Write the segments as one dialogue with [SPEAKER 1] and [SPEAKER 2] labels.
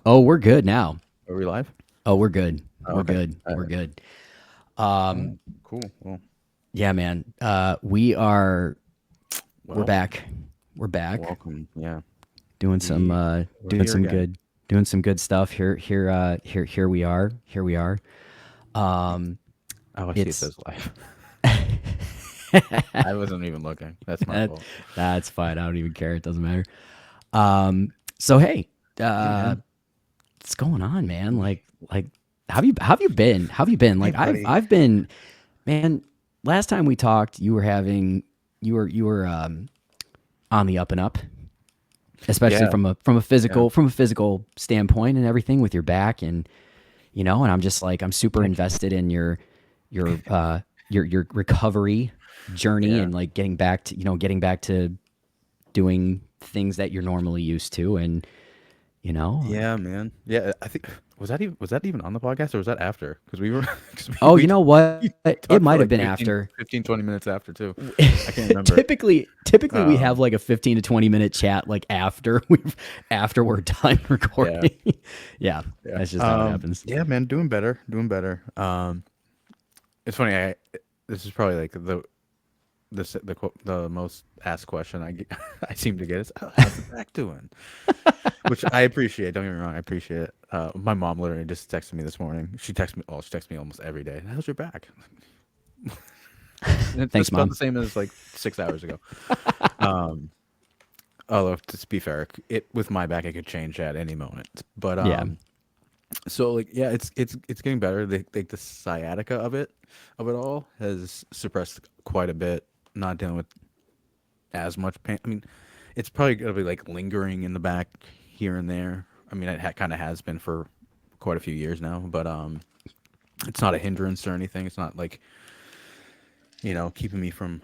[SPEAKER 1] Oh, we're good now.
[SPEAKER 2] Are we live?
[SPEAKER 1] Oh, we're good.
[SPEAKER 2] Oh,
[SPEAKER 1] We're
[SPEAKER 2] okay.
[SPEAKER 1] good.
[SPEAKER 2] All
[SPEAKER 1] We're
[SPEAKER 2] right.
[SPEAKER 1] good.
[SPEAKER 2] Oh, cool. Well,
[SPEAKER 1] Yeah, man. We're
[SPEAKER 2] well,
[SPEAKER 1] back. We're back
[SPEAKER 2] welcome. Yeah,
[SPEAKER 1] doing some
[SPEAKER 2] we
[SPEAKER 1] uh
[SPEAKER 2] we're
[SPEAKER 1] doing
[SPEAKER 2] here
[SPEAKER 1] some
[SPEAKER 2] again.
[SPEAKER 1] good doing some good stuff here we are. Here we are. Um
[SPEAKER 2] Oh, I see. It
[SPEAKER 1] it's
[SPEAKER 2] says live. I wasn't even looking. That's my
[SPEAKER 1] that
[SPEAKER 2] fault.
[SPEAKER 1] that's fine. I don't even care. It doesn't matter. So hey,
[SPEAKER 2] Yeah,
[SPEAKER 1] uh
[SPEAKER 2] man.
[SPEAKER 1] what's going on, man? Like how have you been? How have you been?
[SPEAKER 2] Hey,
[SPEAKER 1] Like I've
[SPEAKER 2] buddy.
[SPEAKER 1] I've been man, last time we talked, you were on the up and up, especially
[SPEAKER 2] Yeah,
[SPEAKER 1] from a
[SPEAKER 2] yeah.
[SPEAKER 1] physical standpoint and everything with your back and and I'm just like I'm super
[SPEAKER 2] Thank you.
[SPEAKER 1] invested in your recovery journey
[SPEAKER 2] Yeah,
[SPEAKER 1] and like getting back to doing things that you're normally used to and you know
[SPEAKER 2] yeah, man. Yeah, I think was that even on the podcast or was that after? Because we were because we,
[SPEAKER 1] oh,
[SPEAKER 2] we
[SPEAKER 1] you know what?
[SPEAKER 2] we
[SPEAKER 1] It
[SPEAKER 2] talked
[SPEAKER 1] might
[SPEAKER 2] for
[SPEAKER 1] have
[SPEAKER 2] like
[SPEAKER 1] been after.
[SPEAKER 2] 20 minutes after too. I can't remember.
[SPEAKER 1] typically we have
[SPEAKER 2] Um,
[SPEAKER 1] like a 15 to 20-minute chat like after we're done
[SPEAKER 2] yeah,
[SPEAKER 1] recording. Yeah,
[SPEAKER 2] yeah.
[SPEAKER 1] that's just how it happens.
[SPEAKER 2] Yeah, man. Doing better. Doing better. It's funny. This is probably like the most asked question I seem to get is, "Oh, how's the back doing?" Which I appreciate. Don't get me wrong, I appreciate it. My mom literally just texted me this morning. She texts me. Well, she texts me almost every day. How's your back? And it's
[SPEAKER 1] Thanks,
[SPEAKER 2] about the
[SPEAKER 1] mom.
[SPEAKER 2] same as like 6 hours ago. Um, Although to be fair, it with my back, it could change at any moment. But
[SPEAKER 1] Yeah.
[SPEAKER 2] so like yeah, it's getting better. Like the sciatica of it all has suppressed quite a bit. Not dealing with as much pain. I mean, it's probably gonna be like lingering in the back here and there. I mean, kind of has been for quite a few years now, but it's not a hindrance or anything. It's not like keeping me from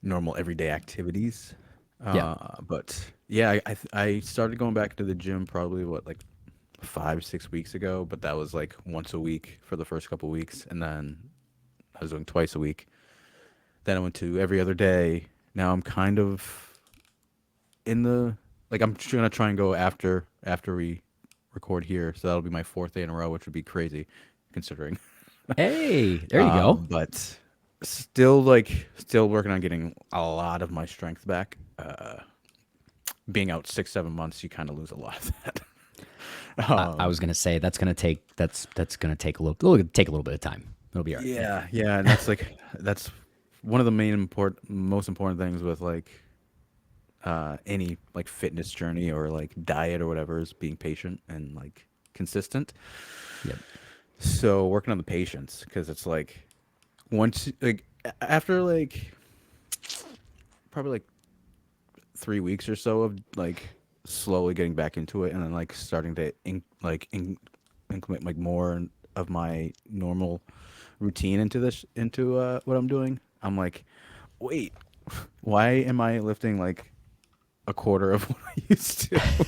[SPEAKER 2] normal everyday activities.
[SPEAKER 1] Yeah.
[SPEAKER 2] But yeah, I started going back to the gym probably what like 5 6 weeks ago, but that was like once a week for the first couple weeks, and then I was doing twice a week. Then I went to every other day. Now I'm kind of in the like I'm gonna try and go after we record here, so that'll be my fourth day in a row, which would be crazy considering.
[SPEAKER 1] Hey, there you go.
[SPEAKER 2] But still working on getting a lot of my strength back. Being out 6 7 months, you kind of lose a lot of that.
[SPEAKER 1] I was gonna say that's gonna take a little bit of time. It'll be all right. Yeah.
[SPEAKER 2] Yeah, and that's one of the most important things with like any like fitness journey or like diet or whatever is being patient and like consistent.
[SPEAKER 1] Yep.
[SPEAKER 2] So working on the patience because it's like once like after like probably like 3 weeks or so of like slowly getting back into it and then like starting to increment like more of my normal routine into what I'm doing. I'm like, wait, why am I lifting like a quarter of what I used to?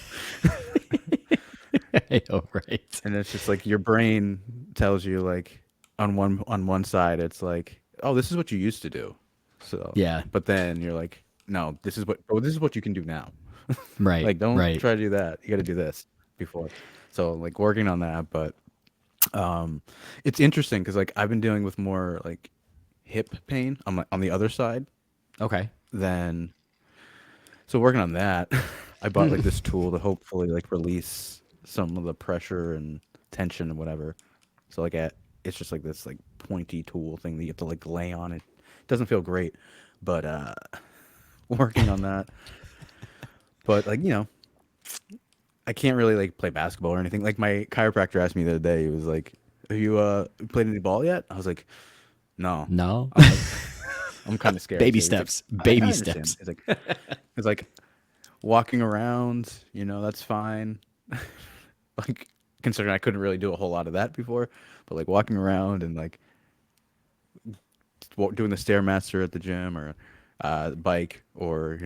[SPEAKER 1] I know, right?
[SPEAKER 2] And it's just like your brain tells you like on one side it's like, oh, this is what you used to do. So,
[SPEAKER 1] Yeah.
[SPEAKER 2] but then you're like, no, this is what you can do now.
[SPEAKER 1] Right.
[SPEAKER 2] Like, don't
[SPEAKER 1] Right.
[SPEAKER 2] try to do that. You got to do this before. So, like, working on that, but um, it's interesting because like I've been dealing with more like hip pain on the other side
[SPEAKER 1] Okay.
[SPEAKER 2] than so working on that. I bought like this tool to hopefully like release some of the pressure and tension and whatever. So it's just like this like pointy tool thing that you have to like lay on. It doesn't feel great, but working on that. But like I can't really like play basketball or anything. Like my chiropractor asked me the other day. He was like, "Have you played any ball yet?" I was like, "No."
[SPEAKER 1] No.
[SPEAKER 2] I'm like, I'm kind of scared
[SPEAKER 1] Baby
[SPEAKER 2] too. He's like,
[SPEAKER 1] steps.
[SPEAKER 2] I
[SPEAKER 1] Baby
[SPEAKER 2] understand."
[SPEAKER 1] steps.
[SPEAKER 2] He's like walking around. That's fine. Like considering I couldn't really do a whole lot of that before, but like walking around and like doing the stairmaster at the gym or bike or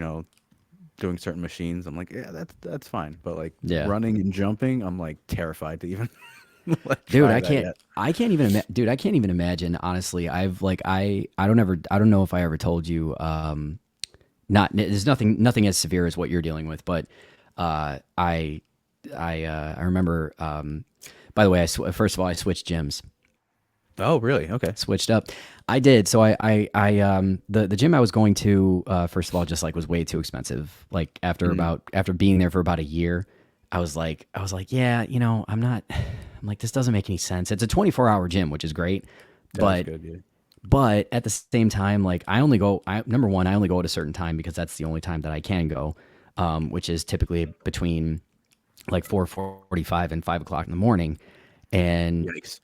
[SPEAKER 2] doing certain machines. I'm like, yeah, that's fine. But like
[SPEAKER 1] Yeah.
[SPEAKER 2] running and jumping, I'm like terrified to even like
[SPEAKER 1] Dude,
[SPEAKER 2] try that yet.
[SPEAKER 1] I can't even imagine honestly. I don't know if I ever told you not there's nothing as severe as what you're dealing with, but I I remember. By the way, first of all, I switched gyms.
[SPEAKER 2] Oh, really? Okay.
[SPEAKER 1] Switched up. I did. So the gym I was going to, first of all, just like was way too expensive. Like after being there for about a year, I was like, yeah, I'm not, I'm like, this doesn't make any sense. It's a 24-hour gym, which is great.
[SPEAKER 2] That's
[SPEAKER 1] But
[SPEAKER 2] good. Yeah.
[SPEAKER 1] but at the same time, like number one, I only go at a certain time because that's the only time that I can go, which is typically between like 4:45 and 5 o'clock in the morning. And
[SPEAKER 2] Yikes.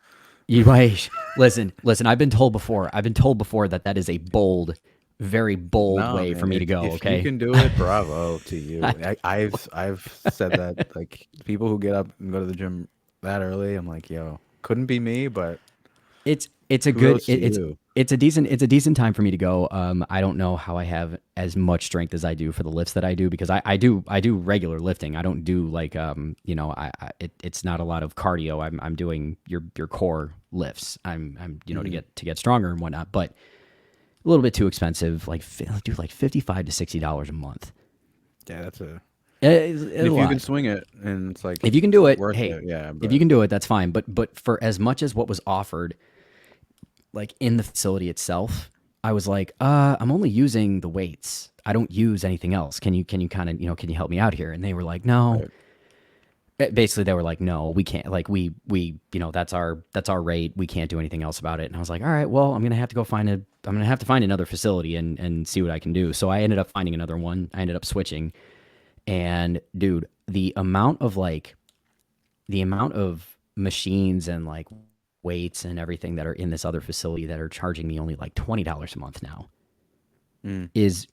[SPEAKER 1] you might listen. I've been told before that that is a bold, very bold
[SPEAKER 2] No,
[SPEAKER 1] way for
[SPEAKER 2] man.
[SPEAKER 1] me to go.
[SPEAKER 2] If you
[SPEAKER 1] Okay.
[SPEAKER 2] can do it, bravo to you. I've said that like people who get up and go to the gym that early, I'm like, yo, couldn't be me, but
[SPEAKER 1] It's a good
[SPEAKER 2] kudos to you.
[SPEAKER 1] it's a decent time for me to go. I don't know how I have as much strength as I do for the lifts that I do because I do regular lifting. I don't do like it's not a lot of cardio. I'm doing your core lifts. I'm to get stronger and whatnot, but a little bit too expensive. Like do like $55 to $60 a month.
[SPEAKER 2] Yeah, that's a
[SPEAKER 1] It's
[SPEAKER 2] and
[SPEAKER 1] a
[SPEAKER 2] if you can
[SPEAKER 1] lot.
[SPEAKER 2] swing it and it's like
[SPEAKER 1] If you can do it,
[SPEAKER 2] worth
[SPEAKER 1] hey,
[SPEAKER 2] it, yeah,
[SPEAKER 1] if you
[SPEAKER 2] but
[SPEAKER 1] can do it, that's fine. But for as much as what was offered, like in the facility itself, I was like, I'm only using the weights. I don't use anything else. Can you kind of, can you help me out here? And they were like, no.
[SPEAKER 2] right.
[SPEAKER 1] Basically they were like, no, we can't. Like that's our rate. We can't do anything else about it. And I was like, all right, well, I'm gonna have to find another facility and see what I can do. So I ended up finding another one. I ended up switching. And dude, the amount of machines and like weights and everything that are in this other facility that are charging me only like $20 a month now
[SPEAKER 2] Mm.
[SPEAKER 1] is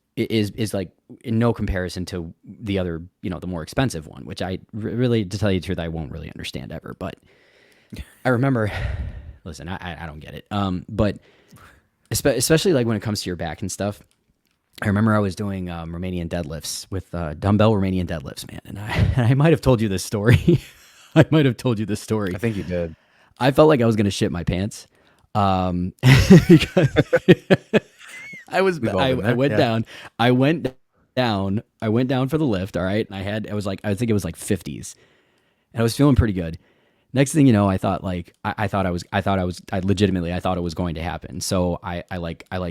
[SPEAKER 1] like in no comparison to the other, the more expensive one, which really, to tell you the truth, I won't really understand ever. But I remember, listen, I don't get it. But especially like when it comes to your back and stuff, I remember I was doing Romanian deadlifts with dumbbell Romanian deadlifts, man, and I might have told you this story. I might have told you this story.
[SPEAKER 2] I think you did.
[SPEAKER 1] I felt like I was gonna shit my pants, because
[SPEAKER 2] We've all been
[SPEAKER 1] I
[SPEAKER 2] there.
[SPEAKER 1] went
[SPEAKER 2] Yeah.
[SPEAKER 1] down, I went down for the lift. All right, and I think it was like 50s, and I was feeling pretty good. Next thing you know, I thought like I legitimately I thought it was going to happen. So I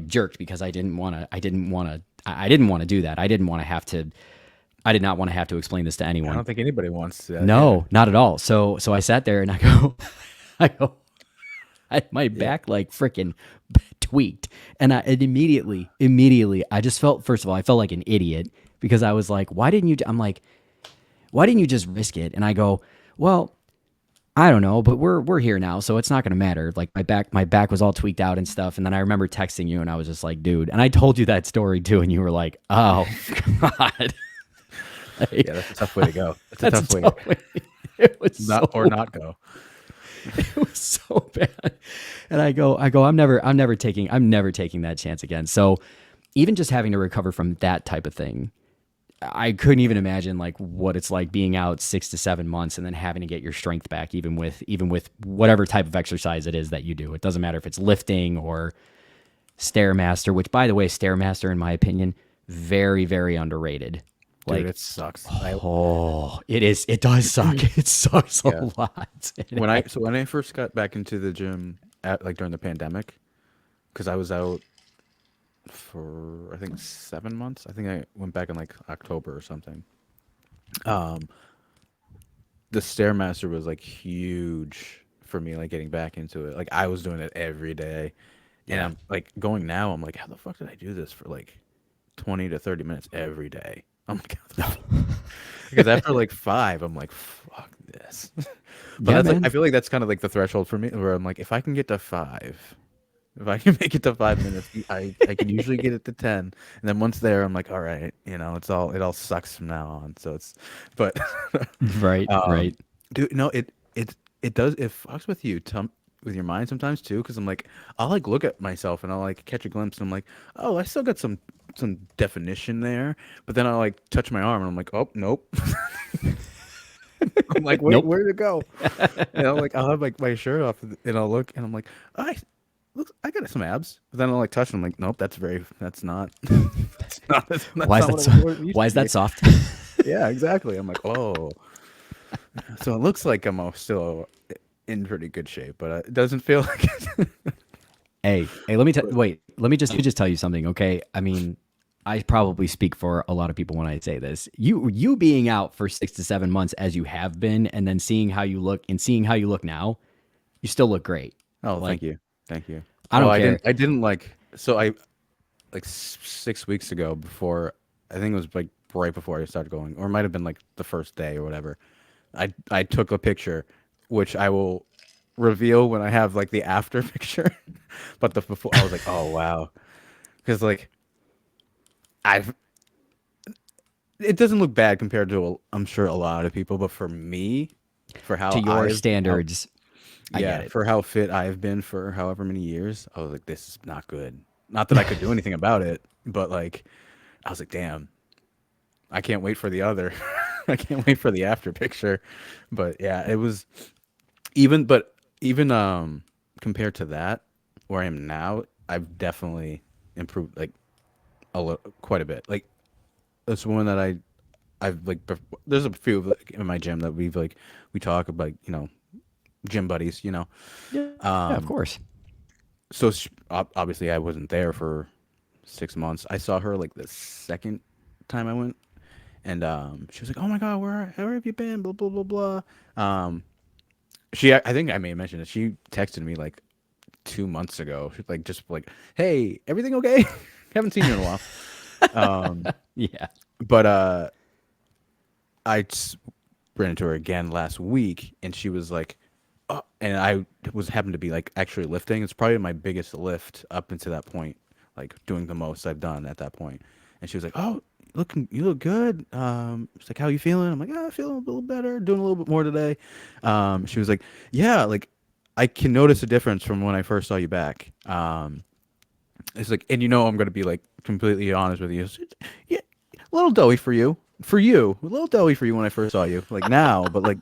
[SPEAKER 1] jerked because I didn't want to do that. I did not want to have to explain this to
[SPEAKER 2] I
[SPEAKER 1] anyone.
[SPEAKER 2] don't think anybody wants that.
[SPEAKER 1] No, not at all. So I sat there and I go, my back like freaking tweaked, and immediately, I just felt, first of all, I felt like an idiot because I was like, I'm like, why didn't you just risk it? And I go, well, I don't know, but we're here now, so it's not gonna matter. Like my back was all tweaked out and stuff. And then I remember texting you, and I was just like, dude. And I told you that story too, and you were like, oh God.
[SPEAKER 2] Yeah, that's a tough way to go. That's a
[SPEAKER 1] That's
[SPEAKER 2] tough way
[SPEAKER 1] tough way. It was
[SPEAKER 2] not
[SPEAKER 1] so
[SPEAKER 2] or not go.
[SPEAKER 1] It was so bad. And I'm never taking that chance again. So even just having to recover from that type of thing, I couldn't even imagine like what it's like being out 6 to 7 months and then having to get your strength back, even with whatever type of exercise it is that you do. It doesn't matter if it's lifting or Stairmaster, which, by the way, Stairmaster, in my opinion, very, very underrated.
[SPEAKER 2] Dude,
[SPEAKER 1] Like,
[SPEAKER 2] it sucks.
[SPEAKER 1] oh, it is. It does suck. It sucks a
[SPEAKER 2] Yeah.
[SPEAKER 1] lot.
[SPEAKER 2] When I first got back into the gym at like during the pandemic, because I was out for I think 7 months. I think I went back in like October or something. Um, the Stairmaster was like huge for me, like getting back into it. Like I was doing it every day, and
[SPEAKER 1] Yeah.
[SPEAKER 2] I'm like going now. I'm like, how the fuck did I do this for like 20 to 30 minutes every day? I'm like, how the fuck? Because after like five, I'm like, fuck this. But
[SPEAKER 1] Yeah,
[SPEAKER 2] that's like,
[SPEAKER 1] man.
[SPEAKER 2] I feel like that's kind of like the threshold for me, where I'm like, if I can get to five, if I can make it to 5 minutes, I can usually get it to 10, and then once there, I'm like, all right, it all sucks from now on. So it's, but
[SPEAKER 1] Right,
[SPEAKER 2] um,
[SPEAKER 1] right.
[SPEAKER 2] dude, no, it does it fucks with you, with your mind sometimes too, because I'm like, I'll like look at myself and I'll like catch a glimpse, and I'm like, oh, I still got some definition there, but then I'll like touch my arm and I'm like, oh, nope. I'm like, wait,
[SPEAKER 1] Nope.
[SPEAKER 2] where'd it go? Like I'll have like my shirt off and I'll look and I'm like, I got some abs. But then I'll like touch them, I'm like, nope, that's not that's
[SPEAKER 1] Why is
[SPEAKER 2] not
[SPEAKER 1] that
[SPEAKER 2] what
[SPEAKER 1] so,
[SPEAKER 2] it used
[SPEAKER 1] why
[SPEAKER 2] to
[SPEAKER 1] is that
[SPEAKER 2] be.
[SPEAKER 1] soft?
[SPEAKER 2] Yeah, exactly. I'm like, oh. So it looks like I'm still in pretty good shape, but it doesn't feel like it.
[SPEAKER 1] Hey, wait, let me just tell you something, okay? I mean, I probably speak for a lot of people when I say this. You being out for 6 to 7 months as you have been, and then seeing how you look now, you still look great.
[SPEAKER 2] Oh,
[SPEAKER 1] Like,
[SPEAKER 2] thank you. Thank you.
[SPEAKER 1] I
[SPEAKER 2] Well,
[SPEAKER 1] don't care.
[SPEAKER 2] I didn't like, so I, like 6 weeks ago before, I think it was like right before I started going, or it might have been like the first day or whatever. I took a picture, which I will reveal when I have like the after picture. But the before, I was like, oh wow, because like I've, it doesn't look bad compared to I'm sure a lot of people, but for me, for
[SPEAKER 1] To
[SPEAKER 2] how
[SPEAKER 1] your
[SPEAKER 2] I've how
[SPEAKER 1] standards, I get
[SPEAKER 2] yeah,
[SPEAKER 1] it.
[SPEAKER 2] for how fit I've been for however many years, I was like, this is not good. Not that I could do anything about it, but like I was like, damn, I can't wait for the other. I can't wait for the after picture. But yeah, it was but even compared to that, where I am now, I've definitely improved like quite a bit. Like this one that I've like there's a few like, in my gym that we talk about, gym buddies,
[SPEAKER 1] Yeah, of
[SPEAKER 2] Um
[SPEAKER 1] course.
[SPEAKER 2] so obviously I wasn't there for 6 months. I saw her like the second time I went, and she was like, "Oh my god, where have you been?" Blah blah blah blah. Um, I think I may have mentioned it. She texted me like 2 months ago. She's like, just like, "Hey, everything okay? Haven't seen you in a while." Um,
[SPEAKER 1] Yeah.
[SPEAKER 2] but ran into her again last week, and she was like, oh, and I was happened to be like actually lifting. It's probably my biggest lift up until that point, like doing the most I've done at that point. And she was like, "Oh, you look good." She's like, "How you feeling?" I'm like, "Ah, feeling a little better, doing a little bit more today." She was like, "Yeah, like I can notice a difference from when I first saw you back." It's like, and I'm gonna be like completely honest with you. Yeah, a little doughy for you, a little doughy for you when I first saw you, like now, but like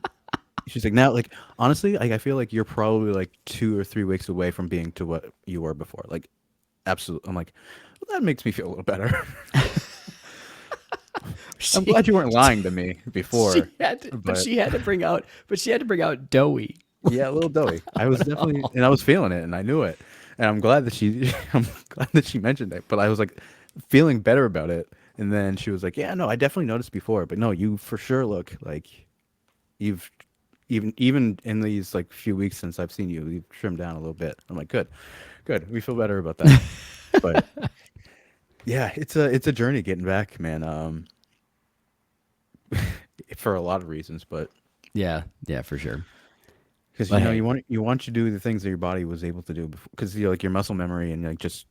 [SPEAKER 2] she's like now, like honestly, like I feel like you're probably like 2 or 3 weeks away from being to what you were before. Like, absolutely. I'm like, well, that makes me feel a little better. I'm
[SPEAKER 1] She
[SPEAKER 2] glad you weren't lying to me before,
[SPEAKER 1] but
[SPEAKER 2] but
[SPEAKER 1] she had to bring out doughy.
[SPEAKER 2] yeah, a little doughy. I was definitely, and I was feeling it, and I knew it, and I'm glad that I'm glad that she mentioned it. But I was like feeling better about it, and then she was like, "Yeah, no, I definitely noticed before, but no, you for sure look like you've even in these like few weeks since I've seen you, you've trimmed down a little bit." I'm like, good, good. We feel better about that. But yeah, it's a journey getting back, man. For a lot of reasons, but
[SPEAKER 1] Yeah, yeah, for sure.
[SPEAKER 2] because
[SPEAKER 1] But hey,
[SPEAKER 2] you want to do the things that your body was able to do before, because you like your muscle memory and like just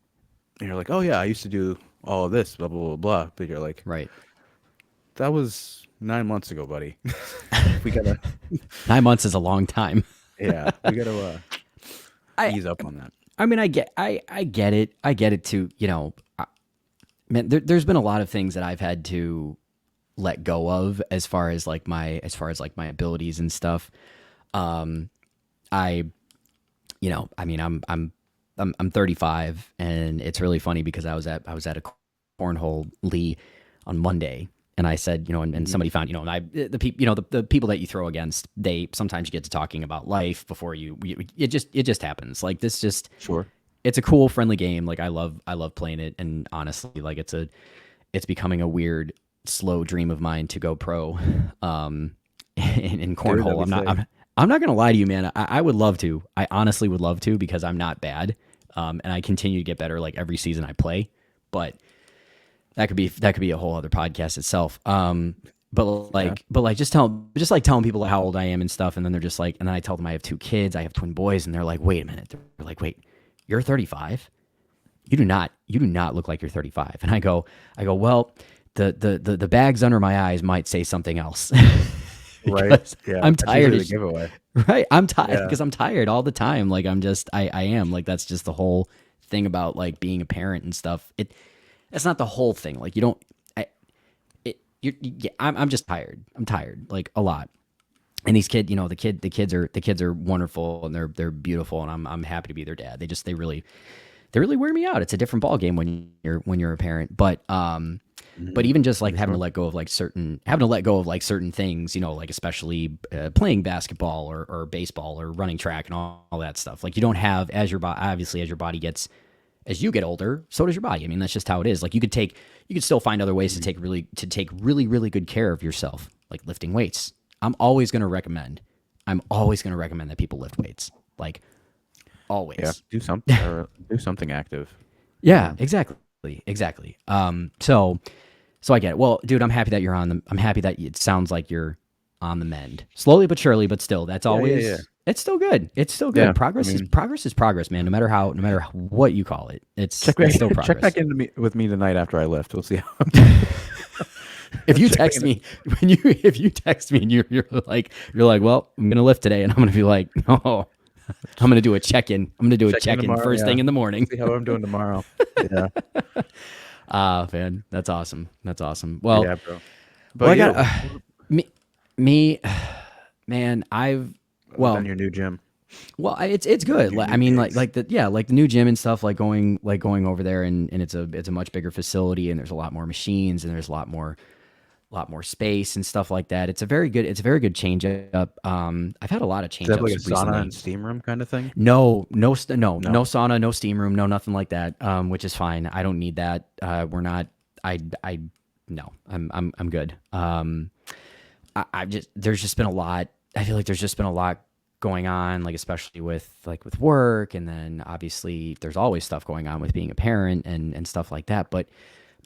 [SPEAKER 2] you're like, oh yeah, I used to do all of this, blah blah blah blah. But you're like,
[SPEAKER 1] right.
[SPEAKER 2] that was 9 months ago, buddy. We gotta,
[SPEAKER 1] 9 months is a long time.
[SPEAKER 2] yeah, we gotta
[SPEAKER 1] I
[SPEAKER 2] ease up on that.
[SPEAKER 1] I mean, I get it. I get it too. Man, there's been a lot of things that I've had to let go of as far as like my abilities and stuff. Um, I I mean, I'm 35, and it's really funny because I was at a cornhole Lee on Monday, and I said, and
[SPEAKER 2] Mhm.
[SPEAKER 1] somebody found, and I the people, the people that you throw against, they sometimes get to talking about life before it just happens. Like this, just
[SPEAKER 2] Sure.
[SPEAKER 1] it's a cool, friendly game. Like I love playing it, and honestly, like it's becoming a weird, slow dream of mine to go pro, in
[SPEAKER 2] Do it. That'd
[SPEAKER 1] cornhole.
[SPEAKER 2] be sick.
[SPEAKER 1] I'm not gonna lie to you, man. I would love to. I honestly would love to because I'm not bad, and I continue to get better like every season I play. But that could be a whole other podcast itself. But
[SPEAKER 2] Yeah.
[SPEAKER 1] like just like telling people how old I am and stuff, and then they're just like, and then I tell them I have two kids, I have twin boys, and they're like, wait a minute, they're like, wait, you're 35? You do not look like you're 35. And I go, well, the bags under my eyes might say something else.
[SPEAKER 2] Right.
[SPEAKER 1] Because
[SPEAKER 2] Yeah.
[SPEAKER 1] I'm
[SPEAKER 2] That's
[SPEAKER 1] tired
[SPEAKER 2] usually
[SPEAKER 1] of
[SPEAKER 2] the giveaway.
[SPEAKER 1] right. I'm tired
[SPEAKER 2] Yeah.
[SPEAKER 1] because I'm tired all the time. Like I am like, that's just the whole thing about like being a parent and stuff. That's not the whole thing. Like you don't, I, yeah, I'm just tired. I'm tired like a lot. And these the kids are wonderful, and they're beautiful, and I'm happy to be their dad. They really wear me out. It's a different ball game when you're a parent. But But even just like
[SPEAKER 2] For sure.
[SPEAKER 1] having to let go of like certain things, like especially playing basketball or baseball or running track and all that stuff. Like you don't have as your body, obviously as your body gets, as you get older, so does your body. I mean, that's just how it is. Like you could still find other ways
[SPEAKER 2] Mhm.
[SPEAKER 1] to take really, really good care of yourself, like lifting weights. I'm always going to recommend, I'm always going to recommend that people lift weights. Like
[SPEAKER 2] Yeah,
[SPEAKER 1] always.
[SPEAKER 2] do something active.
[SPEAKER 1] Yeah,
[SPEAKER 2] Um,
[SPEAKER 1] exactly. Exactly. So I get it. Well, dude, I'm happy that it sounds like you're on the mend. Slowly but surely, but still,
[SPEAKER 2] yeah.
[SPEAKER 1] it's still good. It's still
[SPEAKER 2] Yeah,
[SPEAKER 1] good.
[SPEAKER 2] I mean,
[SPEAKER 1] Progress is progress, man. No matter what you call it.
[SPEAKER 2] check
[SPEAKER 1] It's
[SPEAKER 2] back
[SPEAKER 1] still
[SPEAKER 2] check
[SPEAKER 1] progress.
[SPEAKER 2] back into me with me tonight after I lift. We'll see how
[SPEAKER 1] If you
[SPEAKER 2] check back
[SPEAKER 1] text
[SPEAKER 2] in.
[SPEAKER 1] me if you text me and you're like, well, I'm gonna lift today, and I'm gonna be like, no, I'm gonna do a check in. I'm gonna do a
[SPEAKER 2] Check in
[SPEAKER 1] check in
[SPEAKER 2] tomorrow.
[SPEAKER 1] first
[SPEAKER 2] Yeah,
[SPEAKER 1] thing in the
[SPEAKER 2] we'll
[SPEAKER 1] morning.
[SPEAKER 2] see how I'm doing tomorrow. Yeah,
[SPEAKER 1] Ah, man, that's awesome. That's awesome. Well,
[SPEAKER 2] yeah, bro.
[SPEAKER 1] well,
[SPEAKER 2] But
[SPEAKER 1] I got
[SPEAKER 2] you,
[SPEAKER 1] me, me, man.
[SPEAKER 2] other than
[SPEAKER 1] Well,
[SPEAKER 2] your new gym,
[SPEAKER 1] it's good.
[SPEAKER 2] your
[SPEAKER 1] I
[SPEAKER 2] new
[SPEAKER 1] mean,
[SPEAKER 2] gigs.
[SPEAKER 1] like the new gym and stuff. Like going over there, and it's a much bigger facility, and there's a lot more machines, and there's a lot more space and stuff like that. It's a very good change up. I've had a lot of
[SPEAKER 2] Does it
[SPEAKER 1] change
[SPEAKER 2] have like a
[SPEAKER 1] ups
[SPEAKER 2] sauna and
[SPEAKER 1] recently.
[SPEAKER 2] steam room kind of thing?
[SPEAKER 1] No
[SPEAKER 2] No.
[SPEAKER 1] sauna, no steam room, no nothing like that. Which is fine. I don't need that. We're not. I no. I'm good. I've just there's just been a lot. I feel like there's just been a lot going on, like especially with work, and then obviously there's always stuff going on with being a parent and stuff like that. But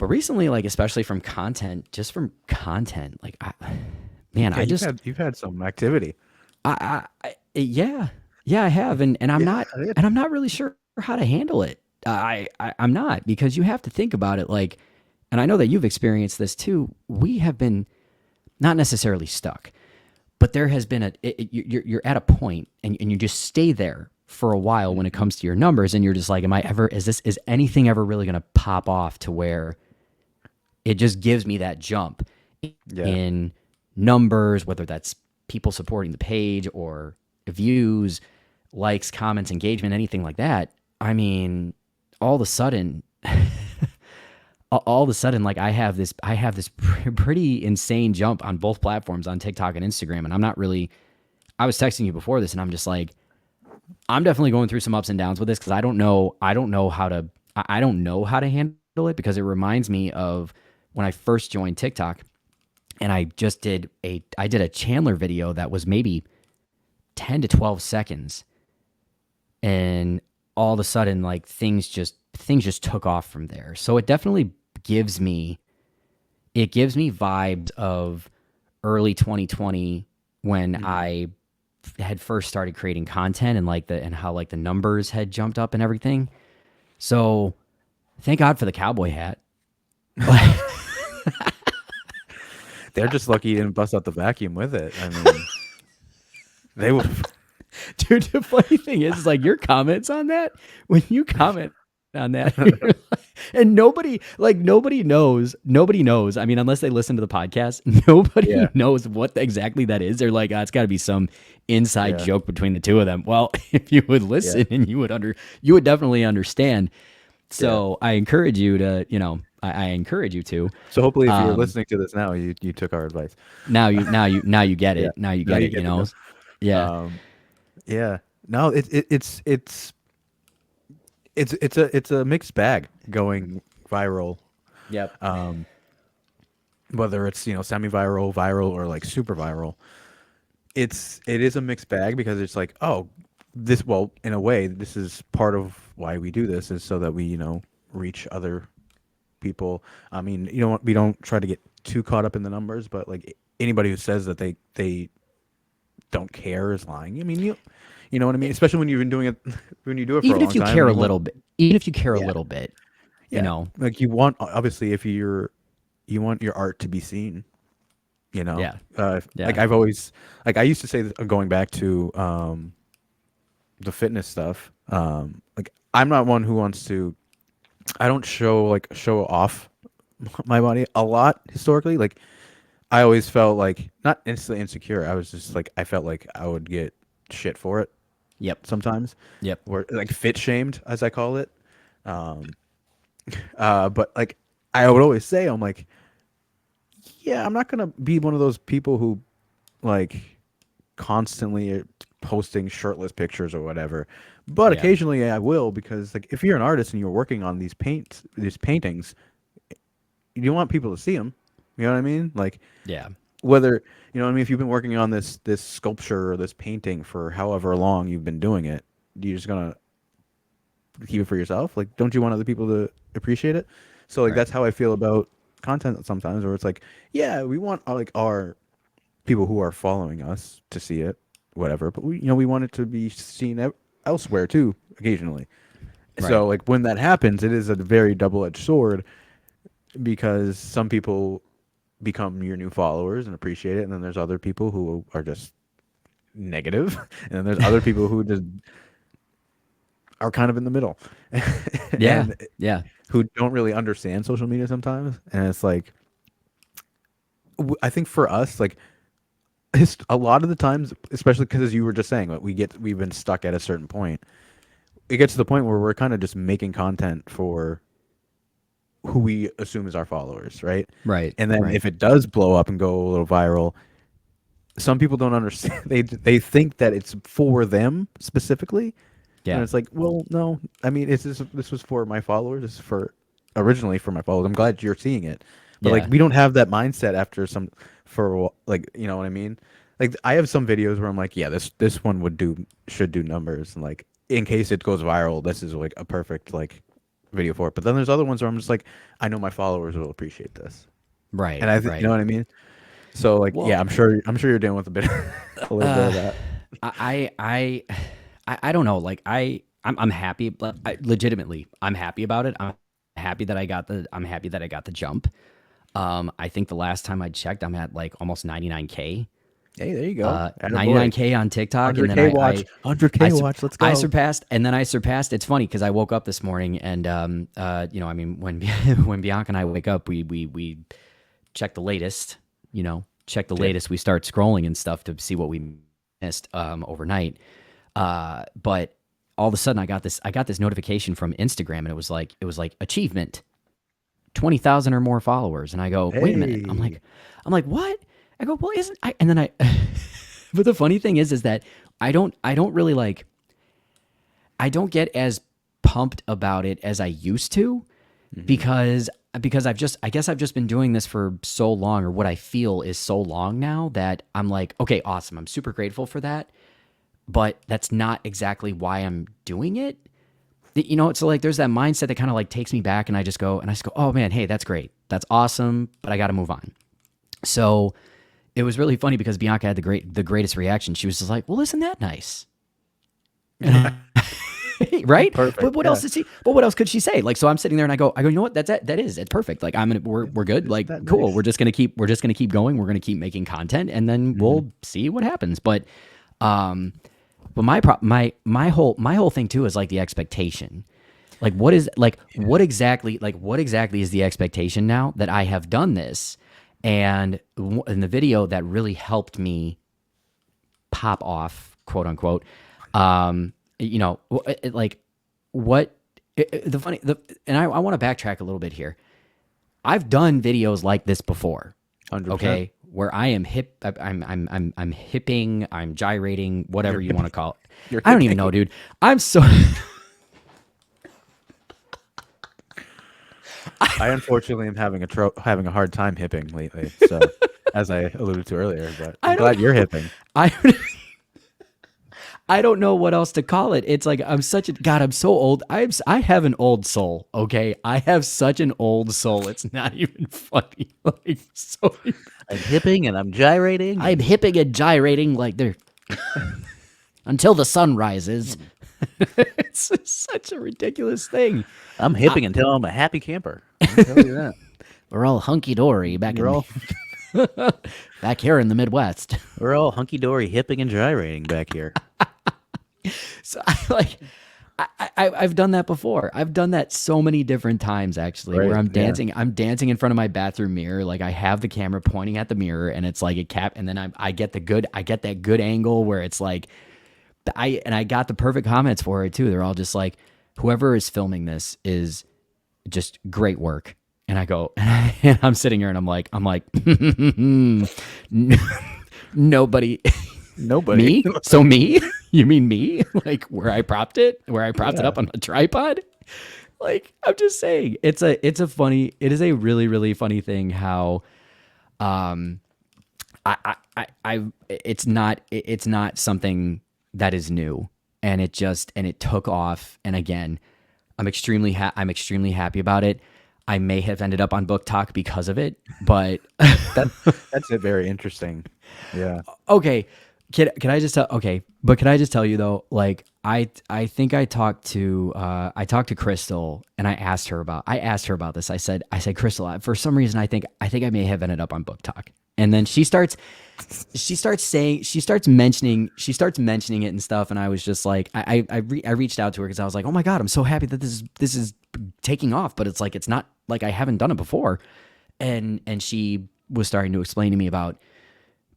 [SPEAKER 1] recently, like especially from content, just from content, like man,
[SPEAKER 2] Yeah, you've had some activity.
[SPEAKER 1] yeah, yeah, I have, and
[SPEAKER 2] Yeah, I did.
[SPEAKER 1] I'm not really sure how to handle it. I'm not, because you have to think about it like, and I know that you've experienced this too. We have been not necessarily stuck, but there has been you're at a point, and you just stay there for a while when it
[SPEAKER 2] Mhm.
[SPEAKER 1] comes to your numbers, and you're just like, is anything ever really going to pop off to where it just gives me that jump
[SPEAKER 2] Yeah,
[SPEAKER 1] in numbers, whether that's people supporting the page or views, likes, comments, engagement, anything like that. I mean, all of a sudden, all of a sudden, like I have this pretty insane jump on both platforms, on TikTok and Instagram. And I'm not really, I was texting you before this, and I'm just like, I'm definitely going through some ups and downs with this, because I don't know how to, I don't know how to handle it, because it reminds me of when I first joined TikTok, and I did a Chandler video that was maybe 10 to 12 seconds, and all of a sudden, like things just took off from there. So it definitely gives me gives me vibes of early 2020, when
[SPEAKER 2] Mhm.
[SPEAKER 1] I had first started creating content, and and how like the numbers had jumped up and everything. So thank God for the cowboy hat.
[SPEAKER 2] They're just lucky you didn't bust out the vacuum with it. I mean, they would.
[SPEAKER 1] Dude, the funny thing is like your comments on that, when you comment on that, and nobody knows. I mean, unless they listen to the podcast, nobody
[SPEAKER 2] Yeah,
[SPEAKER 1] knows what exactly that is. They're like, it's got to be some inside
[SPEAKER 2] yeah,
[SPEAKER 1] joke between the two of them. Well, if you would
[SPEAKER 2] yeah,
[SPEAKER 1] listen, and you would definitely understand.
[SPEAKER 2] yeah.
[SPEAKER 1] So I encourage you to, I encourage you to.
[SPEAKER 2] So hopefully, if you're
[SPEAKER 1] Um,
[SPEAKER 2] listening to this now, you took our advice.
[SPEAKER 1] now you get
[SPEAKER 2] Yeah.
[SPEAKER 1] it. Now you
[SPEAKER 2] Now
[SPEAKER 1] get
[SPEAKER 2] you
[SPEAKER 1] it.
[SPEAKER 2] get the joke.
[SPEAKER 1] Yeah.
[SPEAKER 2] Um, yeah. No, it's a mixed bag going viral.
[SPEAKER 1] Yep.
[SPEAKER 2] Um, whether it's semi-viral, viral, or like super viral, it is a mixed bag because it's like, oh, this, well, in a way, this is part of why we do this, is so that we reach other people. I mean, we don't try to get too caught up in the numbers, but like anybody who says that they don't care is lying. I mean, you know what I mean? Especially when you've been doing it when you do it for a
[SPEAKER 1] Even
[SPEAKER 2] long
[SPEAKER 1] if you
[SPEAKER 2] time
[SPEAKER 1] care
[SPEAKER 2] and
[SPEAKER 1] a
[SPEAKER 2] you want.
[SPEAKER 1] little bit, even if you care a
[SPEAKER 2] Yeah.
[SPEAKER 1] little bit, you
[SPEAKER 2] Yeah.
[SPEAKER 1] know,
[SPEAKER 2] Like you want, obviously, if you want your art to be seen,
[SPEAKER 1] yeah,
[SPEAKER 2] like
[SPEAKER 1] yeah,
[SPEAKER 2] I've always, like I used to say, going back to the fitness stuff, like I'm not one who wants to, I don't show off my body a lot historically. Like I always felt like, not instantly insecure. I was just like, I felt like I would get shit for it
[SPEAKER 1] yep,
[SPEAKER 2] sometimes,
[SPEAKER 1] yep,
[SPEAKER 2] or like fit shamed, as I call it. Um, but like I would always say, I'm like, yeah, I'm not gonna be one of those people who like constantly are posting shirtless pictures or whatever. But
[SPEAKER 1] Yeah.
[SPEAKER 2] occasionally I will, because like if you're an artist and you're working on these paintings, you want people to see them. You know what I mean? Like
[SPEAKER 1] Yeah.
[SPEAKER 2] whether you know what I mean, if you've been working on this sculpture or this painting for however long you've been doing it, you're just gonna keep it for yourself. Like, don't you want other people to appreciate it? So like
[SPEAKER 1] Right.
[SPEAKER 2] that's how I feel about content sometimes, where it's like, yeah, we want like our people who are following us to see it, whatever. But we want it to be seen elsewhere too, occasionally.
[SPEAKER 1] Right.
[SPEAKER 2] So like when that happens, it is a very double-edged sword, because some people become your new followers and appreciate it, and then there's other people who are just negative, and then there's other people who just are kind of in the middle,
[SPEAKER 1] Yeah.
[SPEAKER 2] and
[SPEAKER 1] Yeah.
[SPEAKER 2] who don't really understand social media sometimes. And it's like, I think for us, like a lot of the times, especially because as you were just saying, like we've been stuck at a certain point. It gets to the point where we're kind of just making content for who we assume is our followers, right?
[SPEAKER 1] Right.
[SPEAKER 2] And then
[SPEAKER 1] Right.
[SPEAKER 2] if it does blow up and go a little viral, some people don't understand. They think that it's for them specifically, and
[SPEAKER 1] Yeah.
[SPEAKER 2] it's like, well, no. I mean, this was for my followers. This is for originally for my followers. I'm glad you're seeing it, but like
[SPEAKER 1] Yeah.
[SPEAKER 2] we don't have that mindset after some for like you know what I mean. Like I have some videos where I'm like, yeah, this one should do numbers, and like in case it goes viral, this is like a perfect like video for it. But then there's other ones where I'm just like, I know my followers will appreciate this,
[SPEAKER 1] Right.
[SPEAKER 2] and you
[SPEAKER 1] Right.
[SPEAKER 2] know what I mean. So like, yeah,
[SPEAKER 1] Well,
[SPEAKER 2] I'm sure you're dealing with a bit, a little bit
[SPEAKER 1] uh,
[SPEAKER 2] of that.
[SPEAKER 1] I, I, I don't know. Like I'm happy, but legitimately, I'm happy about it. I'm happy that I got the jump. I think the last time I checked, I'm at like almost 99K.
[SPEAKER 2] Hey, there you go. Attaboy.
[SPEAKER 1] 99K on TikTok, and then
[SPEAKER 2] 100K watch.
[SPEAKER 1] I
[SPEAKER 2] 100K
[SPEAKER 1] sur-
[SPEAKER 2] watch. Let's
[SPEAKER 1] I
[SPEAKER 2] go.
[SPEAKER 1] surpassed, and then I surpassed. It's funny because I woke up this morning, and I mean, when when Bianca and I wake up, we check the latest. Check the
[SPEAKER 2] Yeah.
[SPEAKER 1] latest. We start scrolling and stuff to see what we missed overnight. But all of a sudden, I got this notification from Instagram, and it was like achievement 20,000 or more followers. And I go, wait a minute.
[SPEAKER 2] Hey.
[SPEAKER 1] I'm like, what? I go, well, isn't I? And then but the funny thing is that I don't really like, I don't get as pumped about it as I used to
[SPEAKER 2] Hmm.
[SPEAKER 1] because I guess I've just been doing this for so long, or what I feel is so long now, that I'm like, okay, awesome. I'm super grateful for that. But that's not exactly why I'm doing it. So like there's that mindset that kind of like takes me back, and I just go, oh man, hey, that's great. That's awesome, but I got to move on. So it was really funny because Bianca had the greatest reaction. She was just like, well, isn't that nice? Right?
[SPEAKER 2] Perfect.
[SPEAKER 1] But what
[SPEAKER 2] Yeah.
[SPEAKER 1] else did she? But what else could she say? Like, so I'm sitting there and I go, you know what? It's perfect. Like, we're good.
[SPEAKER 2] Isn't
[SPEAKER 1] Like,
[SPEAKER 2] that
[SPEAKER 1] cool.
[SPEAKER 2] nice?
[SPEAKER 1] We're just gonna keep going. We're gonna keep making content, and then
[SPEAKER 2] Hmm.
[SPEAKER 1] we'll see what happens. Um, but my whole thing too is like the expectation. Like,
[SPEAKER 2] Yeah.
[SPEAKER 1] what exactly is the expectation now that I have done this, and in the video that really helped me pop off, quote unquote. Like what the funny the and I want to backtrack a little bit here. I've done videos like this before,
[SPEAKER 2] 100%.
[SPEAKER 1] okay, where I am I'm hipping, I'm gyrating, whatever
[SPEAKER 2] You're
[SPEAKER 1] you want to
[SPEAKER 2] hipping.
[SPEAKER 1] call it.
[SPEAKER 2] You're
[SPEAKER 1] I don't even
[SPEAKER 2] hipping.
[SPEAKER 1] know, dude. I'm so
[SPEAKER 2] I unfortunately am having a hard time hipping lately. So, as I alluded to earlier, but I'm
[SPEAKER 1] I don't
[SPEAKER 2] glad you're
[SPEAKER 1] know.
[SPEAKER 2] hipping.
[SPEAKER 1] I I don't know what else to call it. It's like I'm such a God. I'm so old. I have an old soul. Okay, I have such an old soul. It's not even funny. Like so,
[SPEAKER 2] I'm hipping and I'm gyrating.
[SPEAKER 1] I'm hipping and gyrating like they're until the sun rises. It's such a ridiculous thing.
[SPEAKER 2] I'm hipping until I'm a happy camper. I'll tell you that.
[SPEAKER 1] We're all hunky dory
[SPEAKER 2] We're all
[SPEAKER 1] back here in the Midwest.
[SPEAKER 2] we're all hunky dory hipping and gyrating back here.
[SPEAKER 1] So I've done that before. I've done that so many different times actually, where
[SPEAKER 2] Right.
[SPEAKER 1] I'm
[SPEAKER 2] Yeah.
[SPEAKER 1] dancing. I'm dancing in front of my bathroom mirror. Like I have the camera pointing at the mirror, and it's like and then I get that good angle where it's like, I got the perfect comments for it too. They're all just like, whoever is filming this is just great work. And I go, and I'm sitting here and I'm like, nobody,
[SPEAKER 2] Nobody.
[SPEAKER 1] me? So me? You mean me? Like where I propped it, it
[SPEAKER 2] Yeah.
[SPEAKER 1] up on a tripod? Like I'm just saying, it is a really, really funny thing how, um, it's not something that is new, and it took off. And again, I'm extremely happy about it. I may have ended up on Book Talk because of it, but
[SPEAKER 2] That that's it. Very interesting. Yeah.
[SPEAKER 1] okay. Can I just tell? Okay, but can I just tell you though? Like I think I talked to Crystal and I asked her about this. I said Crystal, for some reason I think I may have ended up on Book Talk, and then she starts mentioning it and stuff, and I was just like I reached out to her because I was like, oh my god, I'm so happy that this is taking off, but it's like it's not like I haven't done it before, and she was starting to explain to me about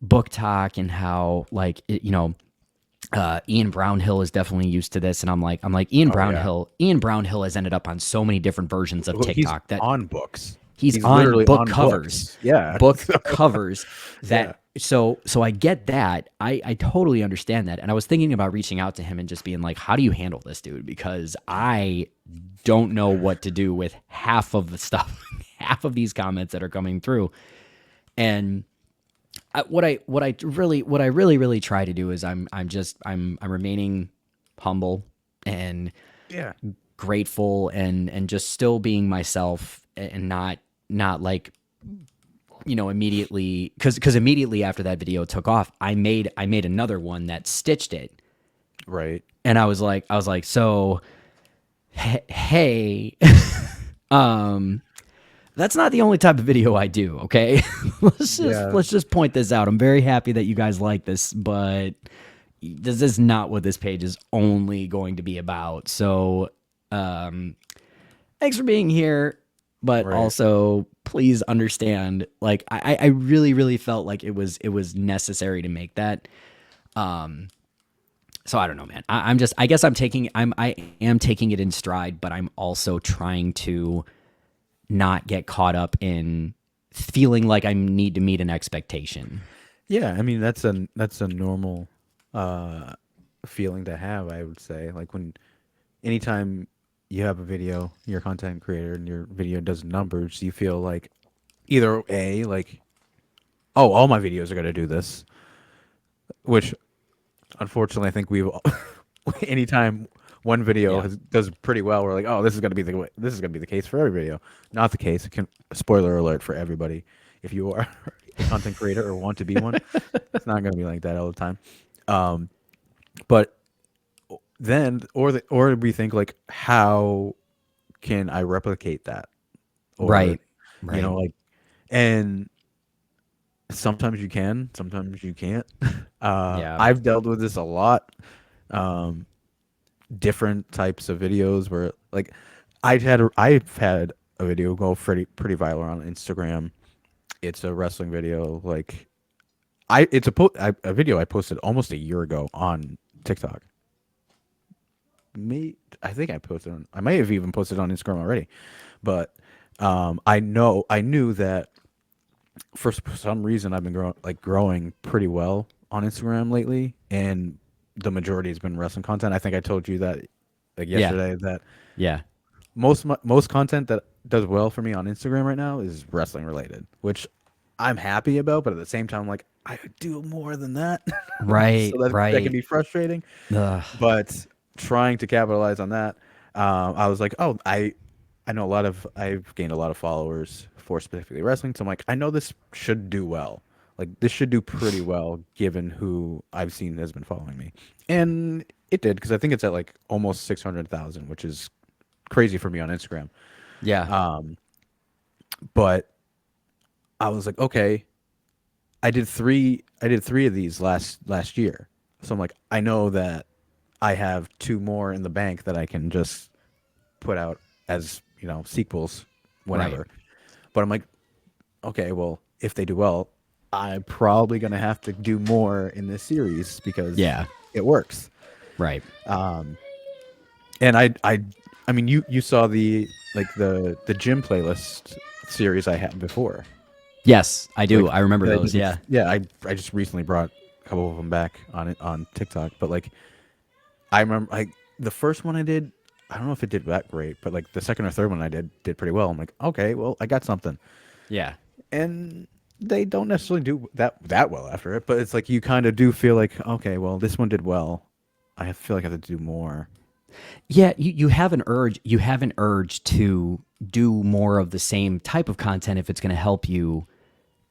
[SPEAKER 1] Book Talk and how like Ian Brownhill is definitely used to this, and I'm like
[SPEAKER 2] Oh yeah.
[SPEAKER 1] Ian Brownhill has ended up on so many different versions of
[SPEAKER 2] Well, he's
[SPEAKER 1] TikTok that
[SPEAKER 2] on books.
[SPEAKER 1] he's
[SPEAKER 2] He's
[SPEAKER 1] on
[SPEAKER 2] literally
[SPEAKER 1] book
[SPEAKER 2] on
[SPEAKER 1] covers,
[SPEAKER 2] books. Yeah.
[SPEAKER 1] that
[SPEAKER 2] Yeah.
[SPEAKER 1] so I get that. I totally understand that. And I was thinking about reaching out to him and just being like, how do you handle this, dude? Because I don't know what to do with half of the stuff, half of these comments that are coming through. And what I really try to do is I'm remaining humble and
[SPEAKER 2] Yeah.
[SPEAKER 1] grateful and just still being myself and not like immediately because immediately after that video took off, I made another one that stitched it,
[SPEAKER 2] Right.
[SPEAKER 1] and I was like, so hey, um that's not the only type of video I do, okay?
[SPEAKER 2] Yeah.
[SPEAKER 1] Let's just point this out. I'm very happy that you guys like this, but this is not what this page is only going to be about. So thanks for being here, but
[SPEAKER 2] Right.
[SPEAKER 1] also please understand, like I really, really felt like it was necessary to make that. So I don't know, man. I guess I am taking it in stride, but I'm also trying to not get caught up in feeling like I need to meet an expectation.
[SPEAKER 2] Yeah. I mean, that's a normal uh feeling to have, I would say. Like when anytime you have a video, you're a content creator and your video does numbers, you feel like either A, like, oh, all my videos are gonna do this, which unfortunately I think we've anytime one video
[SPEAKER 1] Yeah.
[SPEAKER 2] does pretty well, we're like, oh, this is gonna be the case for every video. Not the case. It can, spoiler alert for everybody. If you are a content creator or want to be one, it's not gonna be like that all the time. Um, but then, or we think like, how can I replicate that? Or,
[SPEAKER 1] Right. Right.
[SPEAKER 2] like, and sometimes you can, sometimes you can't.
[SPEAKER 1] Yeah.
[SPEAKER 2] I've dealt with this a lot. Um, Different types of videos where like I've had a video go pretty viral on Instagram. It's a wrestling video. Like a video I posted almost a year ago on TikTok. I think I might have even posted on Instagram already, but I knew that for some reason I've been growing pretty well on Instagram lately, and the majority has been wrestling content. I think I told you that like
[SPEAKER 1] Yeah.
[SPEAKER 2] yesterday that
[SPEAKER 1] Yeah.
[SPEAKER 2] most content that does well for me on Instagram right now is wrestling related, which I'm happy about, but at the same time, like I could do more than that.
[SPEAKER 1] Right.
[SPEAKER 2] So that can
[SPEAKER 1] Right.
[SPEAKER 2] be frustrating.
[SPEAKER 1] Ugh.
[SPEAKER 2] But trying to capitalize on that, I was like, oh, I know I've gained a lot of followers for specifically wrestling, so I'm like, I know this should do well. Like this should do pretty well given who I've seen has been following me, and it did because I think it's at like almost 600,000, which is crazy for me on Instagram.
[SPEAKER 1] Yeah.
[SPEAKER 2] But I was like, okay, I did three of these last year, so I'm like, I know that I have two more in the bank that I can just put out as sequels
[SPEAKER 1] Right.
[SPEAKER 2] whenever. But I'm like, okay, well, if they do well, I'm probably gonna have to do more in this series because
[SPEAKER 1] Yeah.
[SPEAKER 2] it works.
[SPEAKER 1] Right.
[SPEAKER 2] And I mean, you saw the the gym playlist series I had before.
[SPEAKER 1] Yes, I do.
[SPEAKER 2] Like
[SPEAKER 1] I remember
[SPEAKER 2] that I
[SPEAKER 1] those.
[SPEAKER 2] did
[SPEAKER 1] Yeah.
[SPEAKER 2] yeah, I just recently brought a couple of them back on it on TikTok, but like I remember like the first one I did, I don't know if it did that great, but like the second or third one I did pretty well. I'm like, okay, well, I got something.
[SPEAKER 1] Yeah.
[SPEAKER 2] And they don't necessarily do that well after it, but it's like you kind of do feel like, okay, well, this one did well. Feel like I have to do more.
[SPEAKER 1] Yeah, you have an urge. You have an urge to do more of the same type of content if it's going to help you.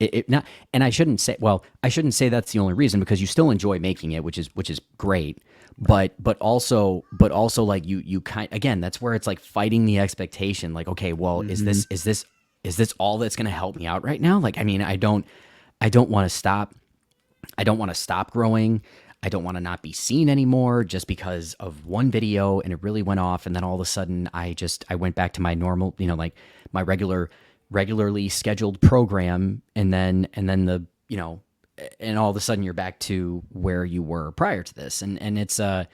[SPEAKER 1] It not, and I shouldn't say. Well, I shouldn't say that's the only reason because you still enjoy making it, which is great. But also like you kind again, that's where it's like fighting the expectation. Like, okay, well,
[SPEAKER 2] Hmm.
[SPEAKER 1] is this all that's going to help me out right now? Like, I mean, I don't want to stop. I don't want to stop growing. I don't want to not be seen anymore just because of one video and it really went off. And then all of a sudden I went back to my normal, like my regularly scheduled program. And then and all of a sudden you're back to where you were prior to this. And it's,
[SPEAKER 2] Yeah,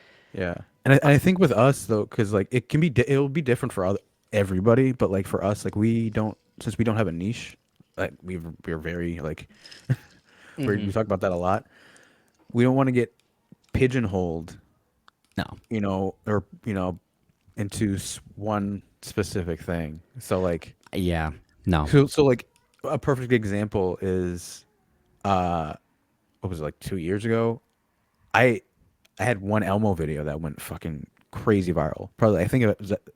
[SPEAKER 2] and I think with us though, because like it can be it'll be different for everybody, but like for us, like we don't since we don't have a niche, like we're very like we talk about that a lot. We don't want to get pigeonholed,
[SPEAKER 1] no,
[SPEAKER 2] or into one specific thing. So like
[SPEAKER 1] yeah, no.
[SPEAKER 2] so like a perfect example is uh what was it, like 2 years ago? I I had one Elmo video that went fucking crazy viral. Probably I think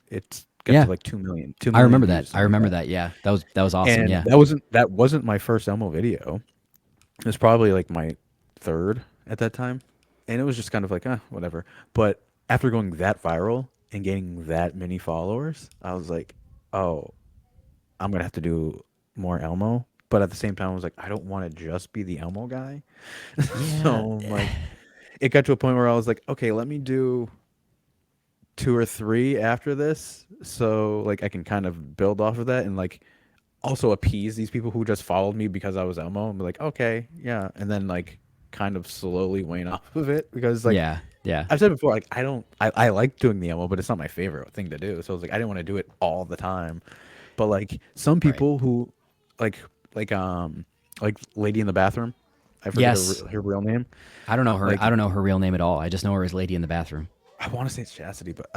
[SPEAKER 2] it's got to
[SPEAKER 1] Yeah.
[SPEAKER 2] like 2 million, two
[SPEAKER 1] I
[SPEAKER 2] million
[SPEAKER 1] remember
[SPEAKER 2] views,
[SPEAKER 1] that. I
[SPEAKER 2] something like
[SPEAKER 1] remember
[SPEAKER 2] that.
[SPEAKER 1] that. Yeah. That was awesome.
[SPEAKER 2] And
[SPEAKER 1] Yeah.
[SPEAKER 2] that wasn't my first Elmo video. It was probably like my third at that time, and it was just kind of like, whatever. But after going that viral and gaining that many followers, I was like, oh, I'm gonna have to do more Elmo. But at the same time, I was like, I don't want to just be the Elmo guy.
[SPEAKER 1] Yeah.
[SPEAKER 2] So like, it got to a point where I was like, okay, let me do two or three after this, so like I can kind of build off of that and like also appease these people who just followed me because I was Elmo and be like, okay, yeah, and then like kind of slowly wane off of it because like
[SPEAKER 1] Yeah. Yeah.
[SPEAKER 2] I've said before, like I like doing the Elmo, but it's not my favorite thing to do. So I was like, I didn't want to do it all the time. But like some
[SPEAKER 1] Right.
[SPEAKER 2] people who like like like Lady in the Bathroom, I forget
[SPEAKER 1] Yes.
[SPEAKER 2] her real name.
[SPEAKER 1] I don't know her.
[SPEAKER 2] Like
[SPEAKER 1] I don't know her real name at all. I just know her as Lady in the Bathroom.
[SPEAKER 2] I want to say it's Chastity, but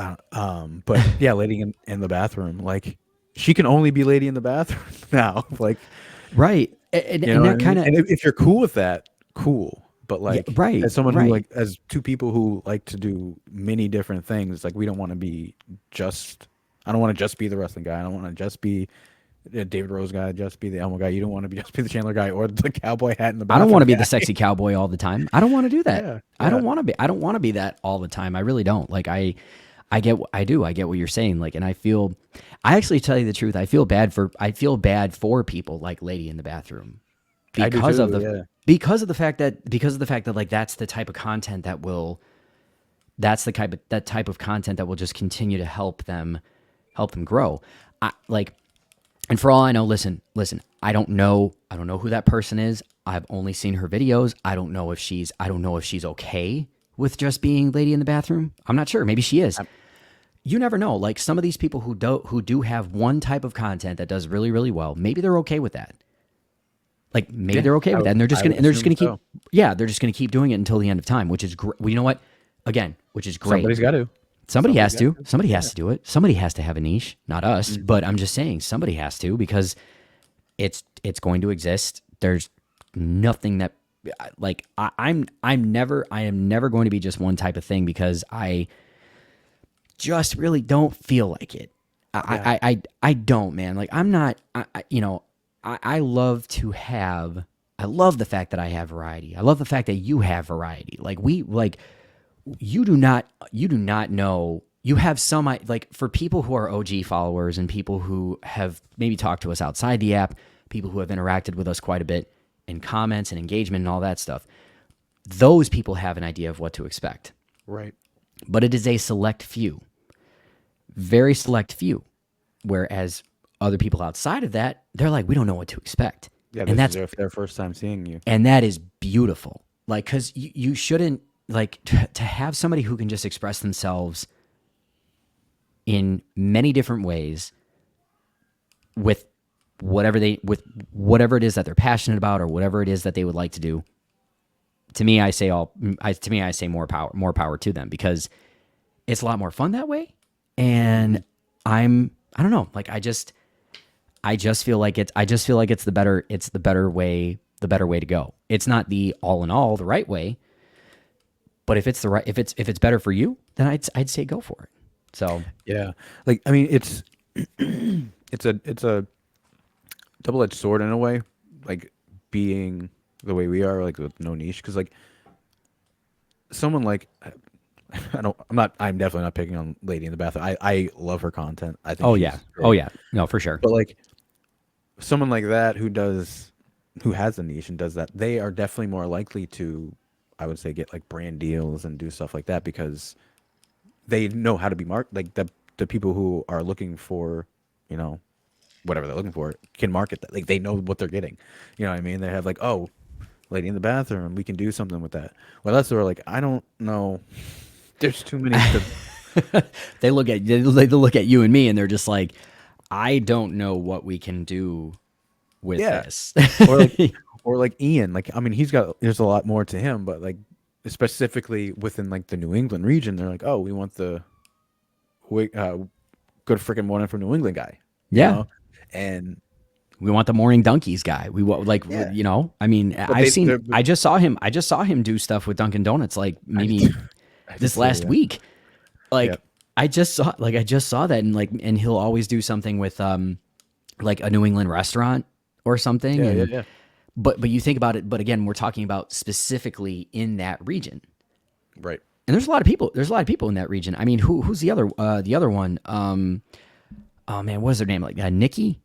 [SPEAKER 2] yeah, Lady in the Bathroom. Like she can only be Lady in the Bathroom now. Like
[SPEAKER 1] Right. And,
[SPEAKER 2] you
[SPEAKER 1] and
[SPEAKER 2] know what I
[SPEAKER 1] that
[SPEAKER 2] mean?
[SPEAKER 1] kind of,
[SPEAKER 2] And if you're cool with that, cool. But
[SPEAKER 1] yeah,
[SPEAKER 2] like
[SPEAKER 1] right.
[SPEAKER 2] as someone who
[SPEAKER 1] Right.
[SPEAKER 2] like as two people who like to do many different things, like we don't want to be just. I don't want to just be the wrestling guy. I don't want to just be the David Rose guy. Just be the Elmo guy. You don't want to be just be the Chandler guy or the cowboy hat in the
[SPEAKER 1] I don't want
[SPEAKER 2] bathroom
[SPEAKER 1] to be the
[SPEAKER 2] guy.
[SPEAKER 1] sexy cowboy all the time. I don't want to do that.
[SPEAKER 2] Yeah,
[SPEAKER 1] I
[SPEAKER 2] yeah.
[SPEAKER 1] don't want to be. I don't want to be that all the time. I really don't. Like I get. I do. I get what you're saying. Like, and I feel. I actually tell you the truth. I feel bad for people like Lady in the Bathroom
[SPEAKER 2] I do
[SPEAKER 1] because of
[SPEAKER 2] too.
[SPEAKER 1] the
[SPEAKER 2] Yeah.
[SPEAKER 1] fact that like that's the type of content that will that's the type of content that will just continue to help them grow. Like, and for all I know, listen, I don't know who that person is. I've only seen her videos. I don't know if she's okay with just being Lady in the Bathroom. I'm not sure. Maybe she is. You never know. Like some of these people who do have one type of content that does really, really well, maybe they're okay with that. Like maybe
[SPEAKER 2] Yeah.
[SPEAKER 1] they're okay with that, and
[SPEAKER 2] I would
[SPEAKER 1] they're just
[SPEAKER 2] assume
[SPEAKER 1] gonna keep,
[SPEAKER 2] so.
[SPEAKER 1] yeah, they're just gonna keep doing it until the end of time, which is great. Well, you know what? Again, which is great.
[SPEAKER 2] Somebody's got to.
[SPEAKER 1] Somebody
[SPEAKER 2] Somebody's
[SPEAKER 1] has
[SPEAKER 2] got
[SPEAKER 1] to.
[SPEAKER 2] to.
[SPEAKER 1] Somebody has
[SPEAKER 2] Yeah.
[SPEAKER 1] to do it. Somebody has to have a niche, not us.
[SPEAKER 2] Mhm.
[SPEAKER 1] But I'm just saying, somebody has to because it's going to exist. There's nothing that like I am never going to be just one type of thing because I just really don't feel like it.
[SPEAKER 2] Yeah.
[SPEAKER 1] I don't, man. Like I'm not. I love to have. I love the fact that I have variety. I love the fact that you have variety. Like you do not know. You have some like for people who are OG followers and people who have maybe talked to us outside the app, people who have interacted with us quite a bit in comments and engagement and all that stuff. Those people have an idea of what to expect,
[SPEAKER 2] Right.
[SPEAKER 1] but it is a select few, very select few. Whereas other people outside of that, they're like, we don't know what to expect,
[SPEAKER 2] Yeah.
[SPEAKER 1] and
[SPEAKER 2] This is
[SPEAKER 1] that's
[SPEAKER 2] their first time seeing you.
[SPEAKER 1] and that is beautiful. Like, because you shouldn't like to have somebody who can just express themselves in many different ways with whatever it is that they're passionate about or whatever it is that they would like to do. To me, I say more power to them, because it's a lot more fun that way. And I don't know, like I just feel like it's the better way to go. It's not the all in all the right way, but if it's better for you, then I'd say go for it. So
[SPEAKER 2] Yeah, like I mean, it's a double-edged sword in a way, like being the way we are, like with no niche, because like someone like I'm definitely not picking on Lady in the Bathroom. I love her content. I think
[SPEAKER 1] oh
[SPEAKER 2] she's
[SPEAKER 1] yeah,
[SPEAKER 2] great.
[SPEAKER 1] oh yeah, no, for sure.
[SPEAKER 2] But like someone like that who has a niche and does that, they are definitely more likely to, I would say, get like brand deals and do stuff like that, because they know how to be like the people who are looking for, you know, whatever they're looking for can market that. Like they know what they're getting. You know what I mean? They have like, oh, Lady in the Bathroom, we can do something with that. Well, that's sort of like, I don't know. There's too many.
[SPEAKER 1] They look at you and me, and they're just like, I don't know what we can do with
[SPEAKER 2] Yeah.
[SPEAKER 1] this.
[SPEAKER 2] or like or like Ian. Like I mean, there's a lot more to him, but like specifically within like the New England region, they're like, oh, we want the good freaking morning from New England guy. You
[SPEAKER 1] Yeah.
[SPEAKER 2] know? And
[SPEAKER 1] We want the morning donkeys guy. We want like
[SPEAKER 2] yeah.
[SPEAKER 1] I mean,
[SPEAKER 2] But
[SPEAKER 1] I just saw him do stuff with Dunkin' Donuts like maybe this last week. Like
[SPEAKER 2] Yep.
[SPEAKER 1] I just saw that, and he'll always do something with like a New England restaurant or something.
[SPEAKER 2] Yeah,
[SPEAKER 1] And
[SPEAKER 2] yeah.
[SPEAKER 1] but you think about it, but again, we're talking about specifically in that region.
[SPEAKER 2] Right.
[SPEAKER 1] And there's a lot of people in that region. I mean, who's the other one? Oh man, what is her name? Like Nikki?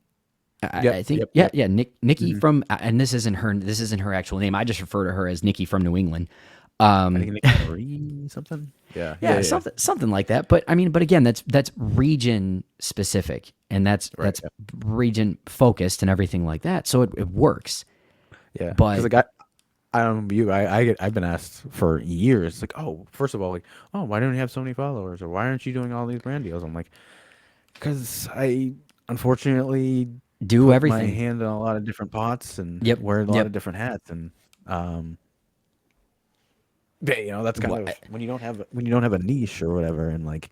[SPEAKER 1] I think yeah, Nikki from, and this isn't her actual name. I just refer to her as Nikki from New England.
[SPEAKER 2] I think Nick Marie something. Yeah.
[SPEAKER 1] Something like that. But I mean, but again, that's region specific, and that's region focused and everything like that. So it works.
[SPEAKER 2] Yeah.
[SPEAKER 1] But
[SPEAKER 2] 'cause, like I don't know you. I've been asked for years, like, oh, first of all, like, oh, why don't you have so many followers, or why aren't you doing all these brand deals? I'm like, because I unfortunately
[SPEAKER 1] do
[SPEAKER 2] put my
[SPEAKER 1] everything.
[SPEAKER 2] hand in a lot of different pots and
[SPEAKER 1] Yep.
[SPEAKER 2] wear a lot
[SPEAKER 1] Yep.
[SPEAKER 2] of different hats, and yeah, you know, that's kind of when you don't have a niche or whatever, and like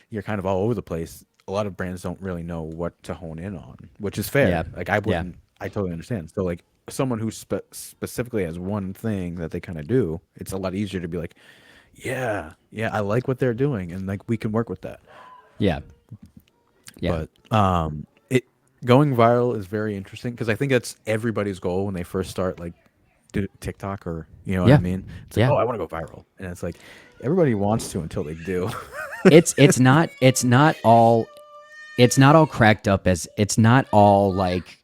[SPEAKER 2] you're kind of all over the place. A lot of brands don't really know what to hone in on, which is fair.
[SPEAKER 1] Yeah.
[SPEAKER 2] Like I totally understand. So like someone who specifically has one thing that they kind of do, it's a lot easier to be like, yeah, I like what they're doing, and like we can work with that.
[SPEAKER 1] Yeah. Yeah.
[SPEAKER 2] But it going viral is very interesting, because I think that's everybody's goal when they first start like do TikTok, or you know what
[SPEAKER 1] Yeah.
[SPEAKER 2] I mean. It's like, oh, I want to go viral, and it's like everybody wants to until they do.
[SPEAKER 1] it's not all cracked up as, it's not all like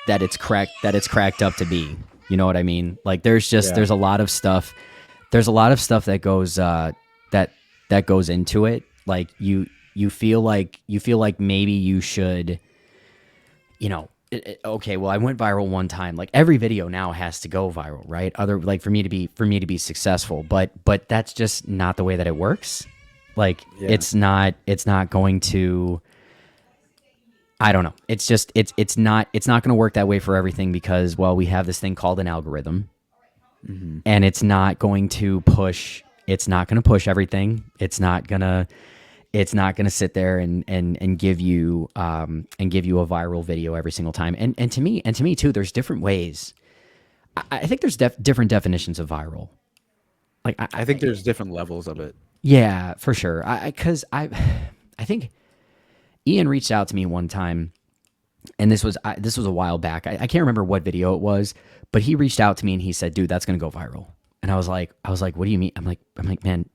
[SPEAKER 1] that it's cracked up to be. You know what I mean? Like there's a lot of stuff. There's a lot of stuff that goes that goes into it. Like you feel like maybe you should, you know, okay, well, I went viral one time. Like every video now has to go viral, right? Like for me to be successful, but that's just not the way that it works. Like it's not going to, I don't know. It's just, it's not going to work that way for everything, because, well, we have this thing called an algorithm, and it's not going to push everything. It's not going to sit there and give you a viral video every single time. And to me too, there's different ways. I think there's different definitions of viral. Like
[SPEAKER 2] I think there's different levels of it.
[SPEAKER 1] Yeah, for sure. I think Ian reached out to me one time, and this was a while back. I can't remember what video it was, but he reached out to me and he said, "Dude, that's gonna go viral." And I was like, "What do you mean?" I'm like, "Man,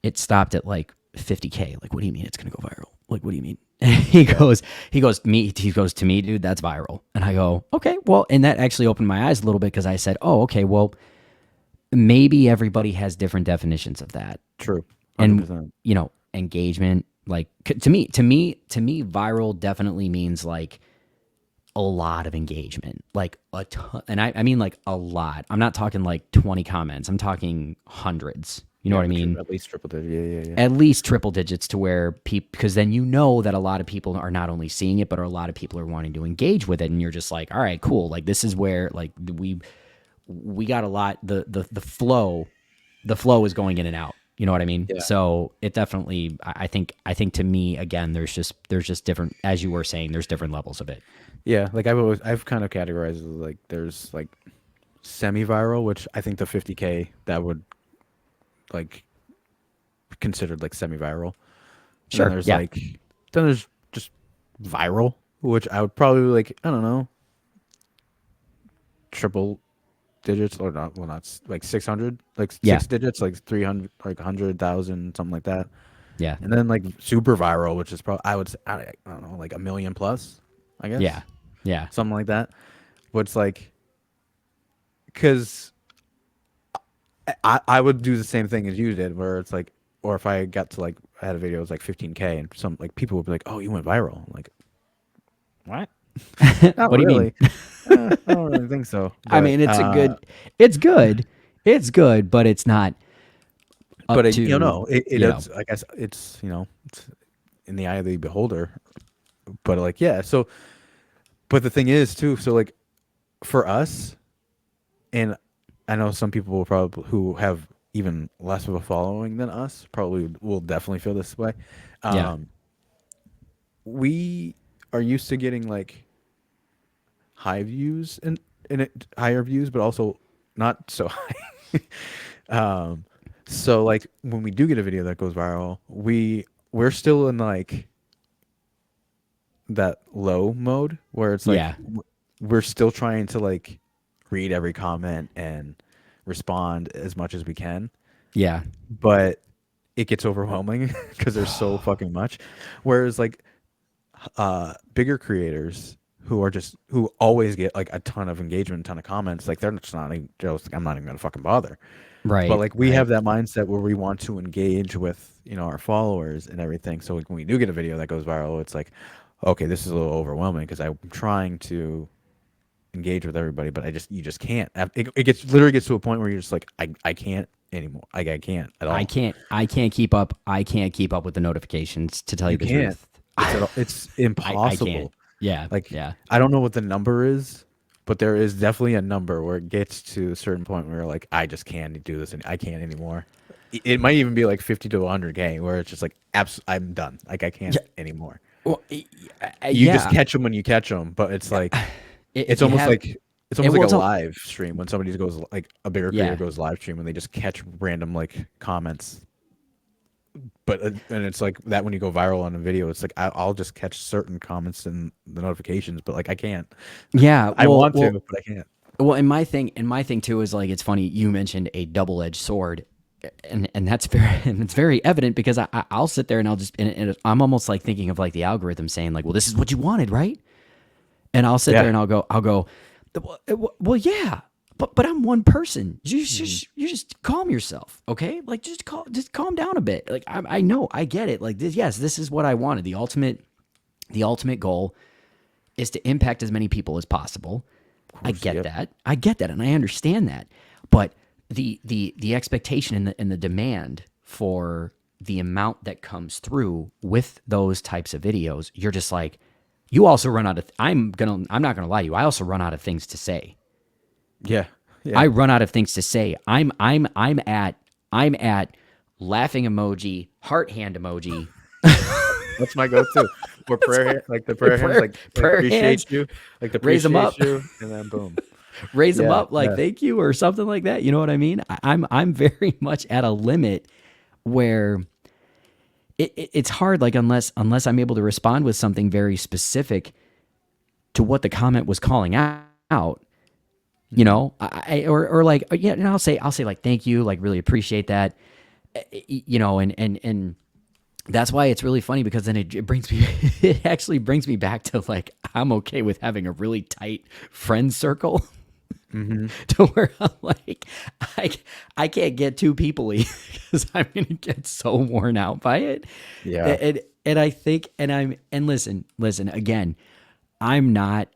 [SPEAKER 1] it stopped at like 50K. Like, what do you mean it's gonna go viral? Like, what do you mean?" He goes to me, "Dude, that's viral." And I go, "Okay, well," and that actually opened my eyes a little bit, because I said, "Oh, okay, well, maybe everybody has different definitions of that."
[SPEAKER 2] True. 100%.
[SPEAKER 1] And you know, engagement, like to me viral definitely means like a lot of engagement, like a ton. And I mean like a lot. I'm not talking like 20 comments, I'm talking hundreds, You know
[SPEAKER 2] Yeah,
[SPEAKER 1] what I mean?
[SPEAKER 2] at least triple digit. Yeah.
[SPEAKER 1] At least triple digits to where people, because then you know that a lot of people are not only seeing it, but a lot of people are wanting to engage with it, and you're just like, all right, cool. Like this is where like we got a lot. The flow is going in and out. You know what I mean?
[SPEAKER 2] Yeah.
[SPEAKER 1] So it definitely, I think to me again, there's just different, as you were saying, there's different levels of it.
[SPEAKER 2] Yeah, like I've kind of categorized it like there's like semi-viral, which I think the 50K that would like considered like semi-viral. And
[SPEAKER 1] Sure. Yeah.
[SPEAKER 2] then there's just viral, which I would probably like, I don't know, triple digits or not, well, not like 600, like
[SPEAKER 1] Yeah.
[SPEAKER 2] 6 digits, like 300, like 100,000, something like that.
[SPEAKER 1] Yeah.
[SPEAKER 2] And then like super viral, which is probably, I would say, I don't know, like a million plus, I guess.
[SPEAKER 1] Yeah. Yeah.
[SPEAKER 2] Something like that. But it's like, because I would do the same thing as you did, where it's like, or if I got to like, I had a video that was like 15K, and some like people would be like, "Oh, you went viral." I'm like, what? Not
[SPEAKER 1] What do you mean?
[SPEAKER 2] really. I don't really think so.
[SPEAKER 1] I
[SPEAKER 2] But
[SPEAKER 1] mean, it's good, but it's not up
[SPEAKER 2] but
[SPEAKER 1] to,
[SPEAKER 2] you know,
[SPEAKER 1] you know,
[SPEAKER 2] it's, I guess it's, it's in the eye of the beholder. But like, yeah. So, but the thing is too. So like, for us, and I know some people will probably who have even less of a following than us probably will definitely feel this way.
[SPEAKER 1] yeah,
[SPEAKER 2] Um, we are used to getting like high views and higher views, but also not so high. um, so like when we do get a video that goes viral, we're still in like that low mode where it's like
[SPEAKER 1] yeah,
[SPEAKER 2] we're still trying to like read every comment and respond as much as we can,
[SPEAKER 1] yeah,
[SPEAKER 2] but it gets overwhelming because there's so fucking much. Whereas like bigger creators who always get like a ton of engagement, a ton of comments, like they're just not even just, I'm not even gonna fucking bother. But
[SPEAKER 1] right,
[SPEAKER 2] like we have that mindset where we want to engage with, our followers and everything. So like when we do get a video that goes viral, it's like, okay, this is a little overwhelming because I'm trying to engage with everybody, but you just can't. It literally gets to a point where you're just like, I can't anymore. Like I can't at all.
[SPEAKER 1] I can't keep up. I can't keep up with the notifications, to tell you
[SPEAKER 2] You
[SPEAKER 1] the
[SPEAKER 2] can't.
[SPEAKER 1] truth.
[SPEAKER 2] It's
[SPEAKER 1] I can't.
[SPEAKER 2] impossible.
[SPEAKER 1] Yeah,
[SPEAKER 2] Like
[SPEAKER 1] yeah,
[SPEAKER 2] I don't know what the number is, but there is definitely a number where it gets to a certain point where you're like, I just can't do this, and I can't anymore. It might even be like 50 to 100K, where it's just like, I'm done. Like I can't
[SPEAKER 1] yeah.
[SPEAKER 2] anymore.
[SPEAKER 1] Well,
[SPEAKER 2] You just
[SPEAKER 1] yeah.
[SPEAKER 2] catch them when you catch them, but it's like
[SPEAKER 1] If
[SPEAKER 2] it's
[SPEAKER 1] you
[SPEAKER 2] almost
[SPEAKER 1] have,
[SPEAKER 2] like it's almost
[SPEAKER 1] well,
[SPEAKER 2] like
[SPEAKER 1] it's
[SPEAKER 2] a
[SPEAKER 1] all,
[SPEAKER 2] live stream when somebody goes like a bigger creator
[SPEAKER 1] yeah,
[SPEAKER 2] goes live stream when they just catch random like comments. But and it's like that when you go viral on a video, it's like I'll just catch certain comments in the notifications, but like I can't.
[SPEAKER 1] yeah.
[SPEAKER 2] I want to, but I can't.
[SPEAKER 1] Well, and my thing too is like, it's funny you mentioned a double-edged sword, and that's very and it's very evident because I'll sit there and I'll just and I'm almost like thinking of like the algorithm saying like, well, this is what you wanted, right? And I'll sit there
[SPEAKER 2] Yeah.
[SPEAKER 1] and I'll go, well, yeah, but I'm one person. You just calm yourself, okay? Like just calm down a bit. Like I know, I get it. Like this is what I wanted. The ultimate goal is to impact as many people as possible. I get
[SPEAKER 2] yep.
[SPEAKER 1] that. I get that, and I understand that. But the expectation and the demand for the amount that comes through with those types of videos, you're just like, you also run out of. I'm not gonna lie to you. I also run out of things to say.
[SPEAKER 2] Yeah. Yeah.
[SPEAKER 1] I run out of things to say. I'm at laughing emoji, heart hand emoji.
[SPEAKER 2] That's my go-to. Or prayer, like the prayer hands, like
[SPEAKER 1] prayer
[SPEAKER 2] appreciate
[SPEAKER 1] hands,
[SPEAKER 2] you, like the
[SPEAKER 1] raise 'em
[SPEAKER 2] appreciate
[SPEAKER 1] up.
[SPEAKER 2] you, and then boom.
[SPEAKER 1] Raise them
[SPEAKER 2] Yeah.
[SPEAKER 1] up like
[SPEAKER 2] Yeah.
[SPEAKER 1] thank you or something like that. You know what I mean? I'm very much at a limit where it's hard. Like unless I'm able to respond with something very specific to what the comment was calling out. You know, or like yeah, and I'll say like thank you, like really appreciate that. You know, and that's why it's really funny because then it brings me it actually brings me back to like I'm okay with having a really tight friend circle. To where I'm like, I can't get too people-y because I'm gonna get so worn out by it.
[SPEAKER 2] Yeah.
[SPEAKER 1] And I think and listen again, I'm not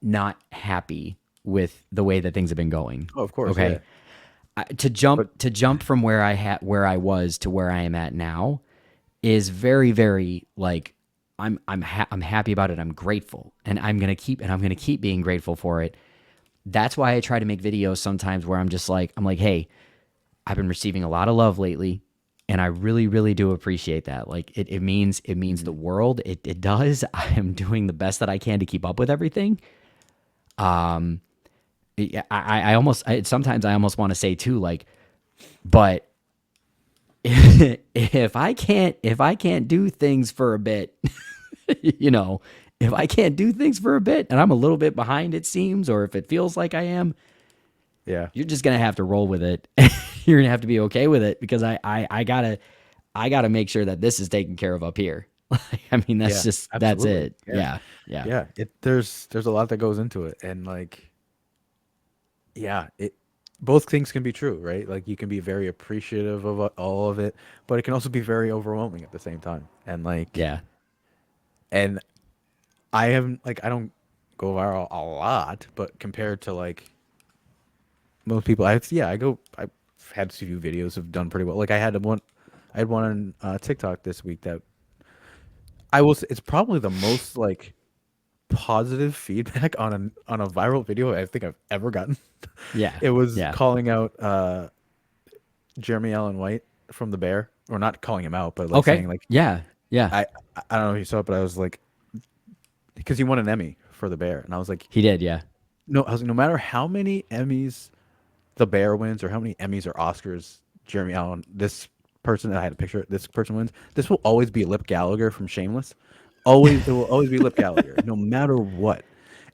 [SPEAKER 1] not happy with the way that things have been going.
[SPEAKER 2] Oh, of course.
[SPEAKER 1] Okay.
[SPEAKER 2] Yeah.
[SPEAKER 1] To jump from where I was to where I am at now is very, very like I'm happy about it. I'm grateful, and I'm gonna keep being grateful for it. That's why I try to make videos sometimes where I'm like, hey, I've been receiving a lot of love lately, and I really, really do appreciate that. Like it means the world. It does. I am doing the best that I can to keep up with everything. Yeah, sometimes I almost want to say too, like, but if I can't do things for a bit, you know, if I can't do things for a bit and I'm a little bit behind, it seems, or if it feels like I am,
[SPEAKER 2] Yeah.
[SPEAKER 1] you're just gonna have to roll with it. You're gonna have to be okay with it because I gotta make sure that this is taken care of up here. I mean, that's
[SPEAKER 2] Yeah.
[SPEAKER 1] that's
[SPEAKER 2] Absolutely.
[SPEAKER 1] it.
[SPEAKER 2] Yeah.
[SPEAKER 1] Yeah.
[SPEAKER 2] Yeah. There's a lot that goes into it, and like, yeah, both things can be true, right? Like you can be very appreciative of all of it, but it can also be very overwhelming at the same time. And like,
[SPEAKER 1] Yeah.
[SPEAKER 2] and I haven't like I don't go viral a lot, but compared to like most people, I've had a few videos have done pretty well. Like I had one on TikTok this week that it's probably the most like positive feedback on a viral video I think I've ever gotten.
[SPEAKER 1] Yeah.
[SPEAKER 2] It was
[SPEAKER 1] Yeah.
[SPEAKER 2] calling out Jeremy Allen White from The Bear, or not calling him out, but like
[SPEAKER 1] Okay.
[SPEAKER 2] saying like
[SPEAKER 1] Yeah. Yeah.
[SPEAKER 2] I don't know if you saw it, but I was like, because he won an Emmy for The Bear, and I was like,
[SPEAKER 1] He did. Yeah.
[SPEAKER 2] no, I was like, no matter how many Emmys The Bear wins, or how many Emmys or Oscars Jeremy Allen, this person that I had a picture, this person wins, this will always be Lip Gallagher from Shameless. It will always be Lip Gallagher, no matter what.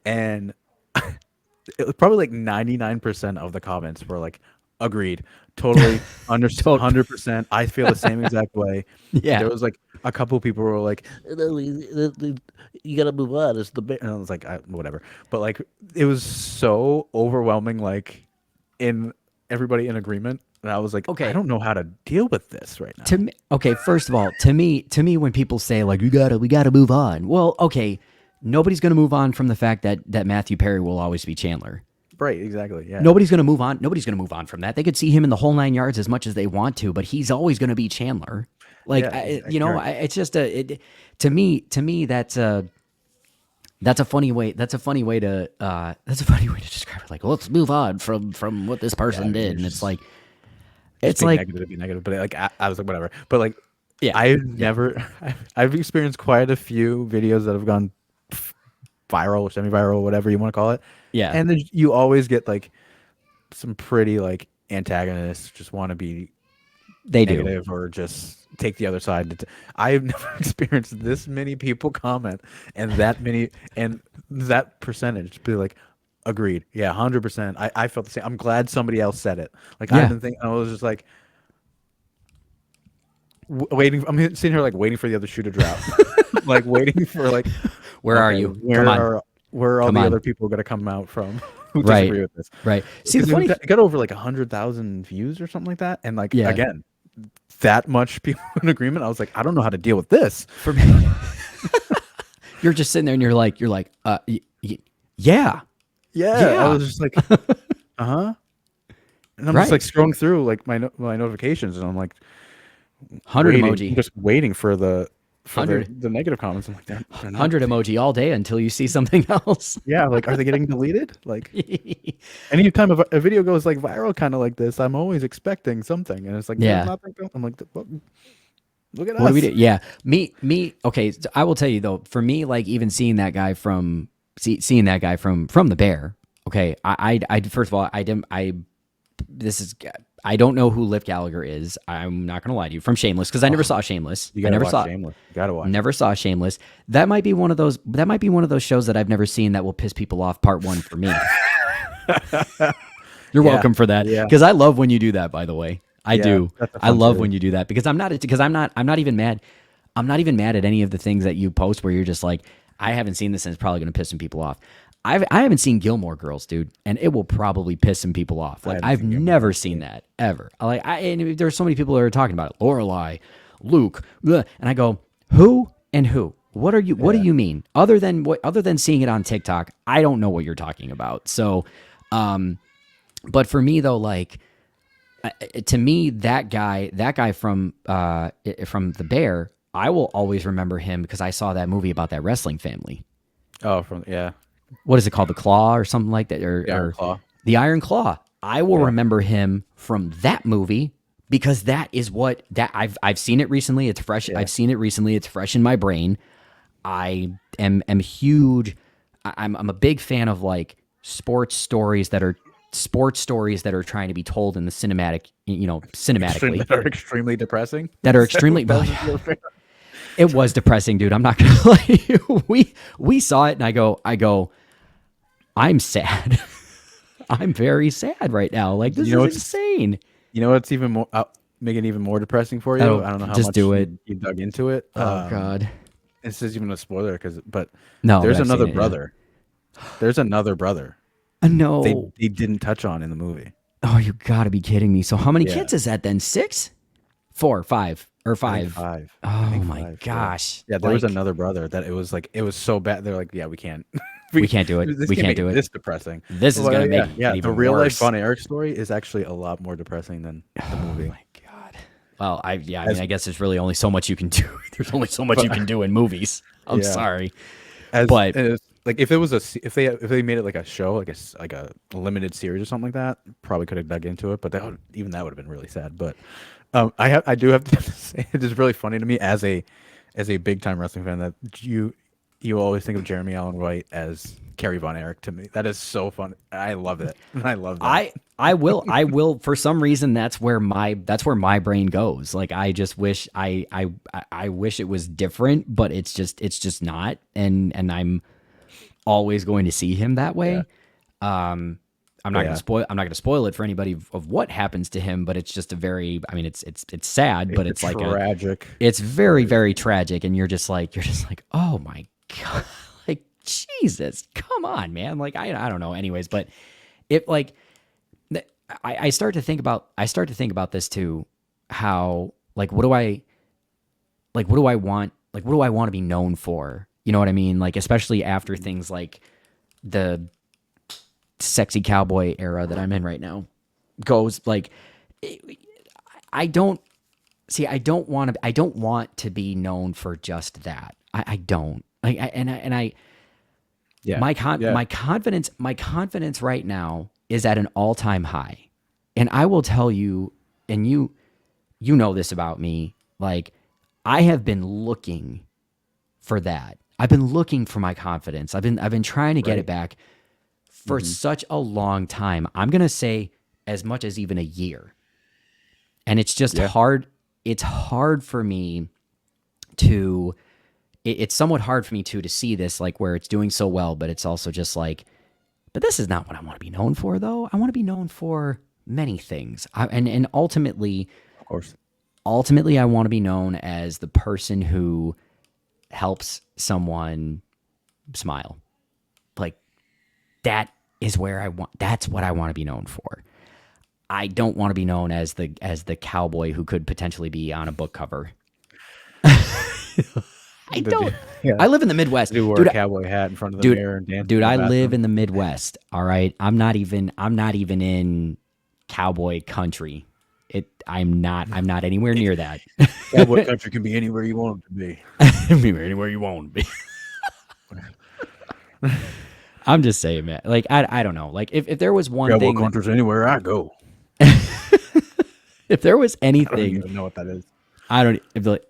[SPEAKER 2] And it was probably like 99% of the comments were like, agreed, totally, understood, 100%. I feel the same exact way.
[SPEAKER 1] Yeah.
[SPEAKER 2] There was like a couple people were like, "No, you gotta move on. It's the Bear," and I was like, whatever. But like, it was so overwhelming, like in everybody in agreement. And I was like,
[SPEAKER 1] Okay.
[SPEAKER 2] I don't know how to deal with this right now.
[SPEAKER 1] To me, okay, first of all, to me, when people say like we gotta move on, well, okay, nobody's gonna move on from the fact that Matthew Perry will always be Chandler.
[SPEAKER 2] Right, exactly. Yeah.
[SPEAKER 1] Nobody's gonna move on. Nobody's gonna move on from that. They could see him in the whole 9 yards as much as they want to, but he's always gonna be Chandler. Like,
[SPEAKER 2] Yeah, exactly. Right.
[SPEAKER 1] it's just to me that's a funny way. That's a funny way to describe it. Like, well, let's move on from what this person did, and it's like. It's
[SPEAKER 2] Be
[SPEAKER 1] like,
[SPEAKER 2] negative, be negative, but like I was like, whatever. But like,
[SPEAKER 1] yeah,
[SPEAKER 2] I've experienced quite a few videos that have gone viral, semi-viral, whatever you want to call it.
[SPEAKER 1] yeah,
[SPEAKER 2] And then you always get like some pretty like antagonists just want to be
[SPEAKER 1] they do.
[SPEAKER 2] negative or just take the other side. I've never experienced this many people comment and that percentage be like, agreed. Yeah, 100%. I felt the same. I'm glad somebody else said it. Like
[SPEAKER 1] Yeah.
[SPEAKER 2] I've been thinking, I was just like waiting. I'm sitting here like waiting for the other shoe to drop, like waiting for like,
[SPEAKER 1] Where are you?
[SPEAKER 2] Where
[SPEAKER 1] Come on.
[SPEAKER 2] where are all
[SPEAKER 1] Come
[SPEAKER 2] the
[SPEAKER 1] on.
[SPEAKER 2] other people going to come out from who
[SPEAKER 1] Right.
[SPEAKER 2] disagree with this?
[SPEAKER 1] Right. See, the
[SPEAKER 2] Because
[SPEAKER 1] funny,
[SPEAKER 2] it got over like 100,000 views or something like that, and like
[SPEAKER 1] Yeah.
[SPEAKER 2] again, that much people in agreement. I was like, I don't know how to deal with this.
[SPEAKER 1] for me, you're just sitting there and you're like, yeah,
[SPEAKER 2] Yeah, I was just like, and I'm
[SPEAKER 1] Right.
[SPEAKER 2] just like scrolling through like my notifications, and I'm like,
[SPEAKER 1] 100
[SPEAKER 2] waiting,
[SPEAKER 1] emoji,
[SPEAKER 2] just waiting for the
[SPEAKER 1] 100.
[SPEAKER 2] the negative comments. I'm like, they're not-
[SPEAKER 1] 100 emoji all day until you see something else.
[SPEAKER 2] Yeah, like, are they getting deleted? Like, anytime a video goes like viral, kind of like this, I'm always expecting something, and it's like,
[SPEAKER 1] Yeah.
[SPEAKER 2] nothing. I'm like, well, look at
[SPEAKER 1] What
[SPEAKER 2] us.
[SPEAKER 1] do we do? Yeah, me. Okay, so I will tell you though. For me, like even seeing that guy from the Bear. Okay, I first of all, I don't know who Lip Gallagher is. I'm not gonna lie to you. From Shameless, because I never saw Shameless.
[SPEAKER 2] You
[SPEAKER 1] I
[SPEAKER 2] gotta
[SPEAKER 1] never
[SPEAKER 2] watch
[SPEAKER 1] saw.
[SPEAKER 2] Shameless. You gotta watch.
[SPEAKER 1] Never saw Shameless. That might be one of those. That might be one of those shows that I've never seen that will piss people off. Part one for me. You're
[SPEAKER 2] Yeah,
[SPEAKER 1] welcome for that.
[SPEAKER 2] yeah.
[SPEAKER 1] Because I love when you do that. By the way, I do.
[SPEAKER 2] that's a
[SPEAKER 1] I
[SPEAKER 2] fun
[SPEAKER 1] love
[SPEAKER 2] series.
[SPEAKER 1] when you do that because I'm not even mad. I'm not even mad at any of the things that you post where you're just like, I haven't seen this and it's probably going to piss some people off. I haven't seen Gilmore Girls, dude, and it will probably piss some people off. Like
[SPEAKER 2] haven't
[SPEAKER 1] I've
[SPEAKER 2] seen Gilmore
[SPEAKER 1] never seen that ever. And there's so many people that are talking about it. Lorelai, Luke, bleh, and I go, who and who? What do you mean? Other than seeing it on TikTok, I don't know what you're talking about. So, but for me though, like To me, that guy from The Bear, I will always remember him because I saw that movie about that wrestling family.
[SPEAKER 2] Oh, from yeah,
[SPEAKER 1] What is it called? The Claw or something like that,
[SPEAKER 2] the Iron
[SPEAKER 1] or
[SPEAKER 2] Claw.
[SPEAKER 1] the Iron Claw. I will
[SPEAKER 2] Yeah,
[SPEAKER 1] remember him from that movie because that is what that I've seen it recently. It's fresh.
[SPEAKER 2] yeah.
[SPEAKER 1] I've seen it recently. It's fresh in my brain. I am huge. I'm a big fan of like sports stories that are trying to be told in the cinematic,
[SPEAKER 2] Extremely,
[SPEAKER 1] cinematically
[SPEAKER 2] that are extremely depressing.
[SPEAKER 1] that are
[SPEAKER 2] Is that
[SPEAKER 1] extremely.
[SPEAKER 2] what that was your favorite?
[SPEAKER 1] It was depressing, dude. I'm not gonna lie to you. We saw it, and I go, I'm sad. I'm very sad right now. Like this
[SPEAKER 2] You know
[SPEAKER 1] is
[SPEAKER 2] what's
[SPEAKER 1] insane.
[SPEAKER 2] you know what's even more make it even more depressing for you.
[SPEAKER 1] Oh,
[SPEAKER 2] I don't know how
[SPEAKER 1] just
[SPEAKER 2] much
[SPEAKER 1] do it.
[SPEAKER 2] you dug into it.
[SPEAKER 1] Oh God.
[SPEAKER 2] This is even a spoiler but
[SPEAKER 1] No, but
[SPEAKER 2] there's
[SPEAKER 1] I've seen
[SPEAKER 2] another
[SPEAKER 1] it. Yeah.
[SPEAKER 2] brother. There's another brother they
[SPEAKER 1] No.
[SPEAKER 2] they didn't touch on in the movie.
[SPEAKER 1] Oh, you gotta be kidding me. So how many
[SPEAKER 2] Yeah,
[SPEAKER 1] kids is that then? 6, 4, 5, or
[SPEAKER 2] I think
[SPEAKER 1] 5?
[SPEAKER 2] 5. I
[SPEAKER 1] Oh
[SPEAKER 2] think
[SPEAKER 1] my
[SPEAKER 2] 5. Yeah.
[SPEAKER 1] gosh.
[SPEAKER 2] Yeah, there was
[SPEAKER 1] Like
[SPEAKER 2] another brother that it was so bad. They're like, yeah, we can't.
[SPEAKER 1] we can't do it.
[SPEAKER 2] This
[SPEAKER 1] We
[SPEAKER 2] can't
[SPEAKER 1] can't
[SPEAKER 2] make
[SPEAKER 1] do
[SPEAKER 2] it
[SPEAKER 1] it.
[SPEAKER 2] this depressing.
[SPEAKER 1] This is
[SPEAKER 2] Well,
[SPEAKER 1] gonna make
[SPEAKER 2] yeah,
[SPEAKER 1] it
[SPEAKER 2] yeah. The
[SPEAKER 1] even
[SPEAKER 2] real life
[SPEAKER 1] worse.
[SPEAKER 2] Von Erich story is actually a lot more depressing than the
[SPEAKER 1] Oh
[SPEAKER 2] movie.
[SPEAKER 1] my God. Well, I mean,
[SPEAKER 2] As
[SPEAKER 1] I guess there's really only so much you can do. There's only so much you can do in movies. I'm
[SPEAKER 2] yeah,
[SPEAKER 1] sorry, but
[SPEAKER 2] as like if it was if they made it like a show like a limited series or something like that, probably could have dug into it. But even that would have been really sad. But I do have to say it is really funny to me as a big time wrestling fan that you always think of Jeremy Allen White as Kerry Von Erich to me. That is so fun. I love it. I love that.
[SPEAKER 1] I will for some reason that's where my brain goes. Like I just wish I wish it was different, but it's just not, and I'm always going to see him that
[SPEAKER 2] Yeah,
[SPEAKER 1] way. I'm not
[SPEAKER 2] yeah.
[SPEAKER 1] I'm not gonna spoil it for anybody of what happens to him, but it's just a very, I mean, it's sad, but
[SPEAKER 2] It's
[SPEAKER 1] it's
[SPEAKER 2] a
[SPEAKER 1] like
[SPEAKER 2] tragic
[SPEAKER 1] it's very,
[SPEAKER 2] story.
[SPEAKER 1] very tragic, and you're just like, oh my God, like Jesus, come on, man. Like I don't know. Anyways, but it like I start to think about this too. How like what do I want? Like what do I want to be known for? You know what I mean? Like especially after things like the sexy cowboy era that I'm in right now goes like I don't see I don't want to be known for just that. I don't. Like and I
[SPEAKER 2] Yeah, yeah.
[SPEAKER 1] my confidence right now is at an all-time high. And I will tell you, and you know this about me, like I have been looking for that. I've been looking for my confidence. I've been trying to get it
[SPEAKER 2] Right.
[SPEAKER 1] back for such a long time. I'm going to say as much as even a year. And it's just
[SPEAKER 2] Yeah.
[SPEAKER 1] hard. It's hard for me to it's somewhat hard for me to see this like where it's doing so well, but it's also just like, but this is not what I want to be known for though. I want to be known for many things. And
[SPEAKER 2] Of course.
[SPEAKER 1] ultimately I want to be known as the person who helps someone smile. Like that is where that's what I want to be known for. I don't want to be known as the cowboy who could potentially be on a book cover. I don't.
[SPEAKER 2] Yeah.
[SPEAKER 1] I live in the Midwest,
[SPEAKER 2] Do wear
[SPEAKER 1] dude.
[SPEAKER 2] a cowboy hat in front of the
[SPEAKER 1] Dude,
[SPEAKER 2] mirror and dance
[SPEAKER 1] dude,
[SPEAKER 2] in the
[SPEAKER 1] I live
[SPEAKER 2] bathroom.
[SPEAKER 1] in the Midwest. All right, I'm not even in cowboy country. I'm not anywhere near that.
[SPEAKER 2] Cowboy country can be anywhere you want it to be.
[SPEAKER 1] Anywhere you want to be. I'm just saying, man. Like I don't know. Like if there was one
[SPEAKER 2] Cowboy
[SPEAKER 1] thing,
[SPEAKER 2] country's anywhere I go.
[SPEAKER 1] if there was
[SPEAKER 2] I don't
[SPEAKER 1] anything,
[SPEAKER 2] even know what that is.
[SPEAKER 1] I don't. If like,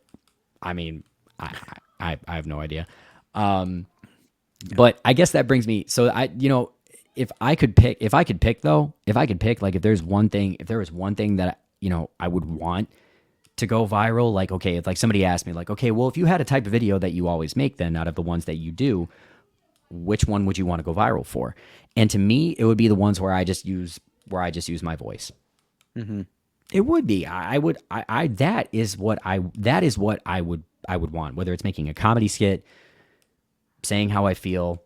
[SPEAKER 1] I mean, I have no idea. But I guess that brings me. So if I could pick, like, if there was one thing that I would want to go viral, like, okay, if like somebody asked me, like, okay, well, if you had a type of video that you always make, then out of the ones that you do, which one would you want to go viral for? And to me, it would be the ones where I just use my voice. It would be. I would. That is what I would want. Whether it's making a comedy skit, saying how I feel,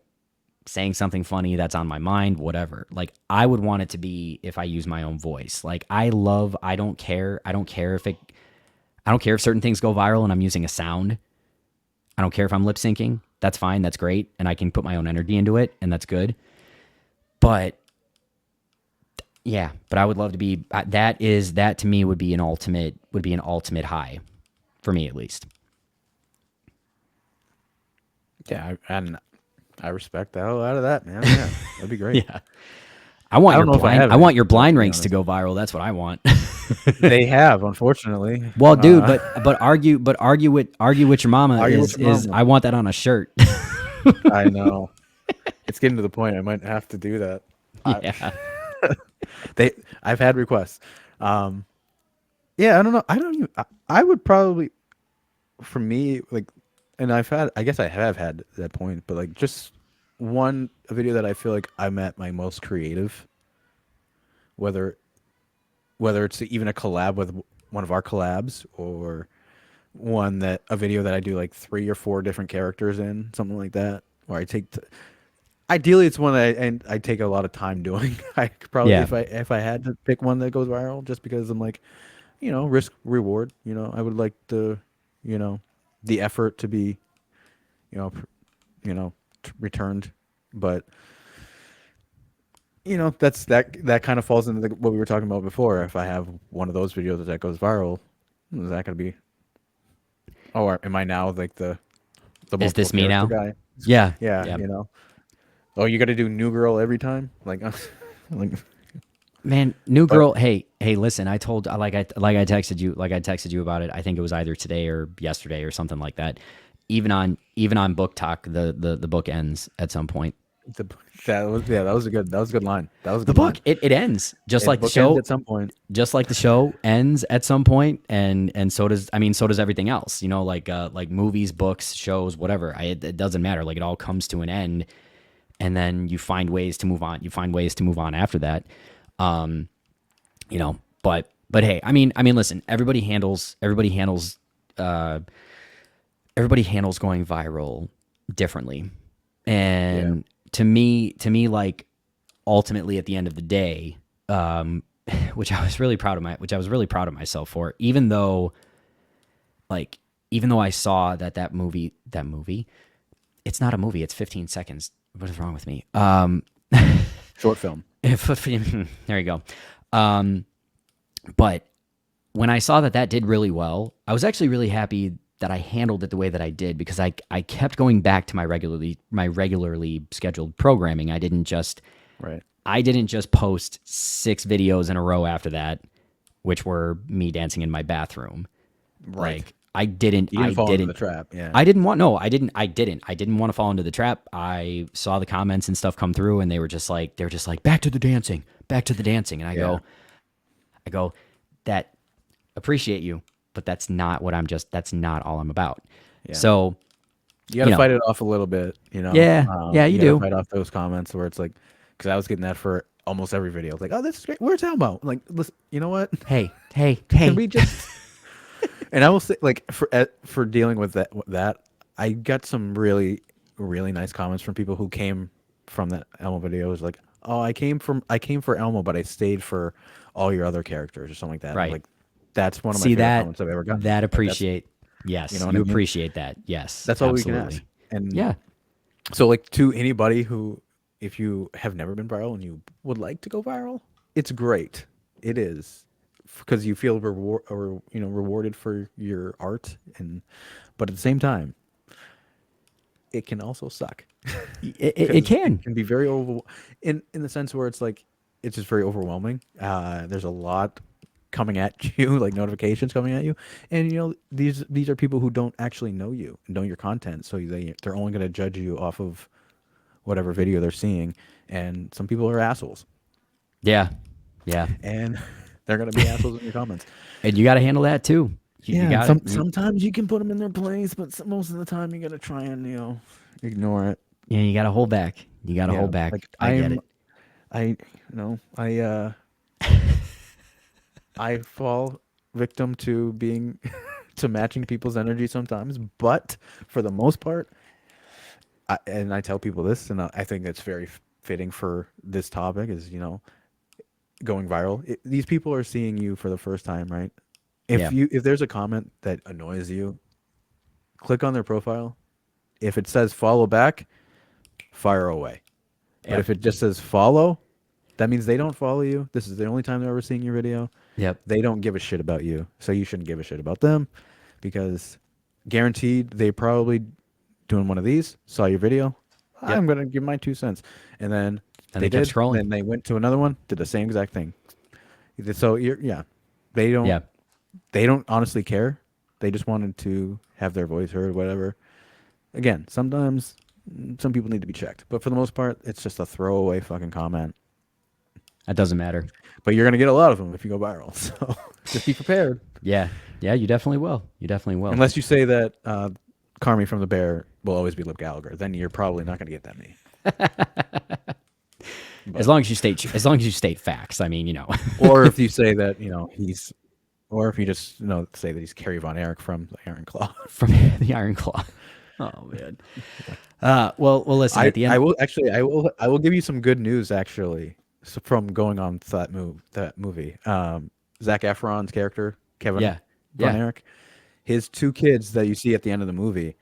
[SPEAKER 1] saying something funny that's on my mind, whatever. Like I would want it to be if I use my own voice. Like I don't care. I don't care if certain things go viral and I'm using a sound. I don't care if I'm lip syncing. That's fine. That's great. And I can put my own energy into it and that's good. But Yeah, but I would love to be. That to me would be an ultimate high, for me at least.
[SPEAKER 2] Yeah, and I respect the hell out of that, man. Yeah, that'd be great.
[SPEAKER 1] Yeah, I want
[SPEAKER 2] I
[SPEAKER 1] your
[SPEAKER 2] don't know if I
[SPEAKER 1] blind.
[SPEAKER 2] have
[SPEAKER 1] I
[SPEAKER 2] any,
[SPEAKER 1] want your
[SPEAKER 2] though,
[SPEAKER 1] blind
[SPEAKER 2] to be
[SPEAKER 1] ranks to
[SPEAKER 2] honest.
[SPEAKER 1] go viral. That's what I want.
[SPEAKER 2] They have, unfortunately.
[SPEAKER 1] Well, dude, but argue with your mama
[SPEAKER 2] Argue with your
[SPEAKER 1] is
[SPEAKER 2] mama.
[SPEAKER 1] I want that on a shirt.
[SPEAKER 2] I know. It's getting to the point I might have to do that. I,
[SPEAKER 1] Yeah,
[SPEAKER 2] they, I've had requests. Um, yeah, I don't know. I don't even. I would probably, for me, like, and I've had. I guess I have had that point, but like just one a video that I feel like I'm at my most creative, whether it's even a collab with one of our collabs or one that a video that I do like 3 or 4 different characters in, something like that, where I take ideally it's one that I take a lot of time doing. I could probably
[SPEAKER 1] yeah,
[SPEAKER 2] if I had to pick one that goes viral, just because I'm like, risk reward. I would like you know, the effort to be, you know, pr- returned, but that kind of falls into what we were talking about before. If I have one of those videos that goes viral, is that gonna be? Oh, am I now like the
[SPEAKER 1] is
[SPEAKER 2] multiple
[SPEAKER 1] this me
[SPEAKER 2] character
[SPEAKER 1] now?
[SPEAKER 2] guy?
[SPEAKER 1] Yeah,
[SPEAKER 2] Yeah,
[SPEAKER 1] yeah.
[SPEAKER 2] Oh, you got to do new girl every time, like, like,
[SPEAKER 1] Man, new
[SPEAKER 2] but
[SPEAKER 1] girl. Hey, listen. I texted you about it. I think it was either today or yesterday or something like that. Even on Book Talk, the book ends at some point.
[SPEAKER 2] the, that was a good line. That was a
[SPEAKER 1] The
[SPEAKER 2] good line.
[SPEAKER 1] book it ends just
[SPEAKER 2] It
[SPEAKER 1] like the
[SPEAKER 2] book ends
[SPEAKER 1] show,
[SPEAKER 2] at some point.
[SPEAKER 1] just like the show ends at some point, and so does so does everything else. Like movies, books, shows, whatever. It doesn't matter. Like it all comes to an end, and then you find ways to move on. You find ways to move on after that. Um, but hey, listen. Uh, everybody handles going viral differently,
[SPEAKER 2] Yeah,
[SPEAKER 1] and to me, like ultimately at the end of the day, um, which I was really proud of myself for, like even though I saw that movie, it's not a movie, it's 15 seconds. What is wrong with me?
[SPEAKER 2] short film.
[SPEAKER 1] There you go. Um, but when I saw that did really well, I was actually really happy that I handled it the way that I did, because I kept going back to my regularly scheduled programming.
[SPEAKER 2] Right.
[SPEAKER 1] I didn't just post 6 videos in a row after that, which were me dancing in my bathroom.
[SPEAKER 2] Right.
[SPEAKER 1] Like I didn't
[SPEAKER 2] You
[SPEAKER 1] I
[SPEAKER 2] didn't fall into the
[SPEAKER 1] didn't
[SPEAKER 2] trap. Yeah.
[SPEAKER 1] I didn't want no, I didn't want to fall into the trap. I saw the comments and stuff come through, and they were just like back to the dancing, back to the dancing. And
[SPEAKER 2] Yeah.
[SPEAKER 1] I go, that appreciate you, but that's not all I'm about.
[SPEAKER 2] Yeah.
[SPEAKER 1] So,
[SPEAKER 2] You got
[SPEAKER 1] you
[SPEAKER 2] to
[SPEAKER 1] know,
[SPEAKER 2] fight it off a little bit.
[SPEAKER 1] yeah, you
[SPEAKER 2] You got to
[SPEAKER 1] do.
[SPEAKER 2] fight off those comments where it's like, because I was getting that for almost every video. Like, oh, this is great. Where's Elmo? Like, listen, you know what? Can
[SPEAKER 1] Hey.
[SPEAKER 2] we just? And I will say, like, for dealing with that I got some really really nice comments from people who came from that Elmo video. It was like, oh, I came for Elmo, but I stayed for all your other characters or something like that. And I'm
[SPEAKER 1] Right.
[SPEAKER 2] like, that's one of my
[SPEAKER 1] See
[SPEAKER 2] favorite
[SPEAKER 1] that
[SPEAKER 2] comments I've ever gotten.
[SPEAKER 1] that
[SPEAKER 2] Like, that's
[SPEAKER 1] appreciate.
[SPEAKER 2] you
[SPEAKER 1] Yes,
[SPEAKER 2] know what I
[SPEAKER 1] you
[SPEAKER 2] mean.
[SPEAKER 1] appreciate that. Yes,
[SPEAKER 2] That's all we can ask.
[SPEAKER 1] absolutely.
[SPEAKER 2] And
[SPEAKER 1] Yeah.
[SPEAKER 2] so, like, to anybody who, if you have never been viral and you would like to go viral, it's great. It is, because you feel rewarded for your art, but at the same time, it can also suck
[SPEAKER 1] It
[SPEAKER 2] because it
[SPEAKER 1] can.
[SPEAKER 2] can be very in the sense where it's like it's just very overwhelming. There's a lot coming at you, like notifications coming at you, and these are people who don't actually know you, know your content, so they're only going to judge you off of whatever video they're seeing, and some people are assholes,
[SPEAKER 1] Yeah. Yeah.
[SPEAKER 2] and they're going to be assholes in your comments.
[SPEAKER 1] And you got to handle that too. You
[SPEAKER 2] Yeah, and
[SPEAKER 1] got it.
[SPEAKER 2] sometimes you can put them in their place, but most of the time you got to try and ignore it.
[SPEAKER 1] Yeah, you got to hold back. You got to
[SPEAKER 2] Yeah,
[SPEAKER 1] hold back.
[SPEAKER 2] like
[SPEAKER 1] I get it.
[SPEAKER 2] I fall victim to being to matching people's energy sometimes, but for the most part, and I tell people this, and I think it's very fitting for this topic, is going viral. These people are seeing you for the first time, right?
[SPEAKER 1] Yeah.
[SPEAKER 2] If there's a comment that annoys you, click on their profile. If it says follow back, fire away. But
[SPEAKER 1] Yep.
[SPEAKER 2] if it just says follow, That means they don't follow you. This is the only time they're ever seeing your video.
[SPEAKER 1] Yep.
[SPEAKER 2] They don't give a shit about you, so you shouldn't give a shit about them, because guaranteed they probably doing one of these, saw your video.
[SPEAKER 1] Yep.
[SPEAKER 2] I'm gonna give my 2 cents, and then
[SPEAKER 1] And they kept
[SPEAKER 2] did.
[SPEAKER 1] scrolling.
[SPEAKER 2] Then they went to another one, did the same exact thing. So yeah, they don't.
[SPEAKER 1] Yeah.
[SPEAKER 2] They don't honestly care. They just wanted to have their voice heard, whatever. Again, sometimes some people need to be checked, but for the most part, it's just a throwaway fucking comment.
[SPEAKER 1] That doesn't matter.
[SPEAKER 2] But you're gonna get a lot of them if you go viral. So just be prepared.
[SPEAKER 1] Yeah. Yeah, you definitely will. You definitely will.
[SPEAKER 2] Unless you say that Carmi from the Bear will always be Lip Gallagher, then you're probably not gonna get that many.
[SPEAKER 1] As long as you state facts. I mean,
[SPEAKER 2] Or if you say that he's, or if you just say that he's Kerry Von Erich from the Iron Claw.
[SPEAKER 1] from the Iron Claw. Oh man. Well, listen. At the end,
[SPEAKER 2] I will give you some good news actually. So from going on to that movie, Zac Efron's character Kevin
[SPEAKER 1] Yeah.
[SPEAKER 2] Von
[SPEAKER 1] Yeah.
[SPEAKER 2] Erich, his 2 kids that you see at the end of the movie,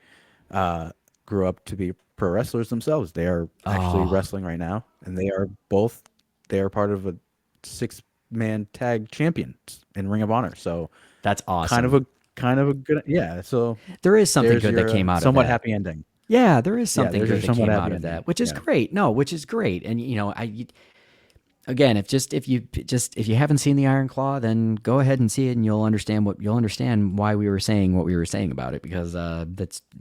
[SPEAKER 2] grew up to be pro wrestlers themselves. They are actually
[SPEAKER 1] Oh.
[SPEAKER 2] wrestling right now, and they are part of a 6-man tag champions in Ring of Honor. So
[SPEAKER 1] That's awesome.
[SPEAKER 2] kind of a good, yeah. So
[SPEAKER 1] There is something
[SPEAKER 2] there's
[SPEAKER 1] good that
[SPEAKER 2] your,
[SPEAKER 1] came out of
[SPEAKER 2] somewhat
[SPEAKER 1] that.
[SPEAKER 2] happy ending.
[SPEAKER 1] Yeah, there is something
[SPEAKER 2] there's
[SPEAKER 1] good
[SPEAKER 2] your
[SPEAKER 1] that
[SPEAKER 2] somewhat
[SPEAKER 1] came
[SPEAKER 2] happy
[SPEAKER 1] out of
[SPEAKER 2] ending.
[SPEAKER 1] that, which is
[SPEAKER 2] Yeah.
[SPEAKER 1] great. No, which is great. And again, if you haven't seen the Iron Claw, then go ahead and see it, and you'll understand why we were saying what we were saying about it. Because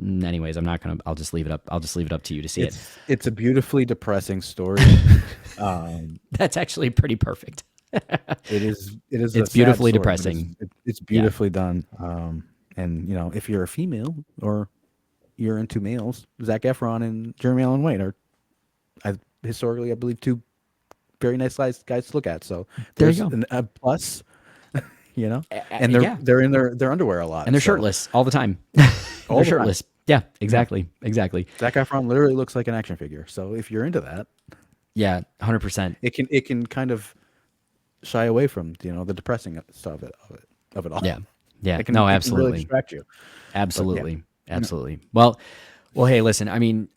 [SPEAKER 1] anyways, I'll just leave it up. I'll just leave it up to you to see it.
[SPEAKER 2] It's a beautifully depressing story.
[SPEAKER 1] That's actually pretty perfect.
[SPEAKER 2] It is.
[SPEAKER 1] It's
[SPEAKER 2] a sad
[SPEAKER 1] beautifully
[SPEAKER 2] story, but
[SPEAKER 1] depressing.
[SPEAKER 2] It's beautifully done. And if you're a female or you're into males, Zac Efron and Jeremy Allen White are, historically, I believe, 2 very nice guys to look at. So
[SPEAKER 1] There
[SPEAKER 2] there's
[SPEAKER 1] you go.
[SPEAKER 2] a plus, and
[SPEAKER 1] yeah.
[SPEAKER 2] they're in their underwear a lot,
[SPEAKER 1] And they're
[SPEAKER 2] so
[SPEAKER 1] shirtless all the time.
[SPEAKER 2] all
[SPEAKER 1] They're
[SPEAKER 2] the
[SPEAKER 1] shirtless. Yeah, exactly. Exactly.
[SPEAKER 2] Zac Efron literally looks like an action figure. So if you're into that,
[SPEAKER 1] Yeah, 100%.
[SPEAKER 2] it can kind of shy away from the depressing stuff of it all.
[SPEAKER 1] Yeah. Yeah.
[SPEAKER 2] It can,
[SPEAKER 1] No,
[SPEAKER 2] it can really
[SPEAKER 1] absolutely.
[SPEAKER 2] distract you.
[SPEAKER 1] Absolutely. Absolutely. Well, hey, listen, I mean,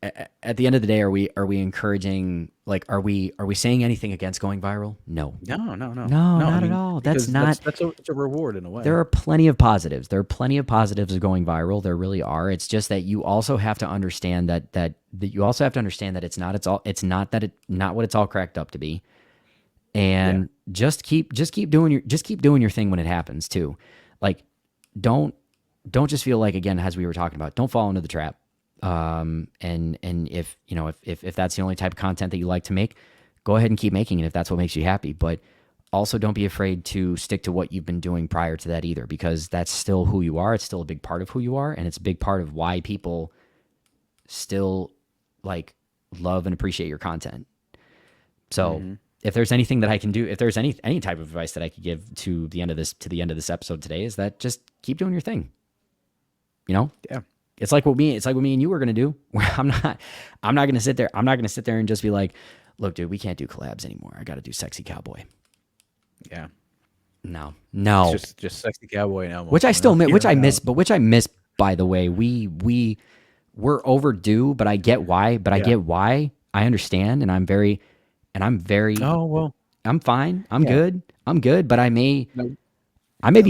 [SPEAKER 1] at the end of the day, are we encouraging, like, are we saying anything against going viral? No.
[SPEAKER 2] No,
[SPEAKER 1] Not at all. That's
[SPEAKER 2] because
[SPEAKER 1] not.
[SPEAKER 2] it's a reward in a way.
[SPEAKER 1] There are plenty of positives. There are plenty of positives of going viral. There really are. It's just that you also have to understand that it's not what it's all cracked up to be. And just keep doing your thing when it happens too. Like, don't just feel like, again, as we were talking about, don't fall into the trap. And if that's the only type of content that you like to make, go ahead and keep making it if that's what makes you happy. But also don't be afraid to stick to what you've been doing prior to that either, because that's still who you are. It's still a big part of who you are. And it's a big part of why people still like love and appreciate your content. So if there's anything that I can do, if there's any type of advice that I could give to the end of this episode today, is that just keep doing your thing.
[SPEAKER 2] Yeah.
[SPEAKER 1] It's like what me and you were gonna do. Where I'm not gonna sit there and just be like, look, dude, we can't do collabs anymore. I got to do Sexy Cowboy.
[SPEAKER 2] Yeah.
[SPEAKER 1] No.
[SPEAKER 2] It's just Sexy Cowboy now.
[SPEAKER 1] Which I miss. By the way, we're overdue, but I get why. I understand, and I'm very.
[SPEAKER 2] Oh well.
[SPEAKER 1] I'm fine. I'm good. But I may be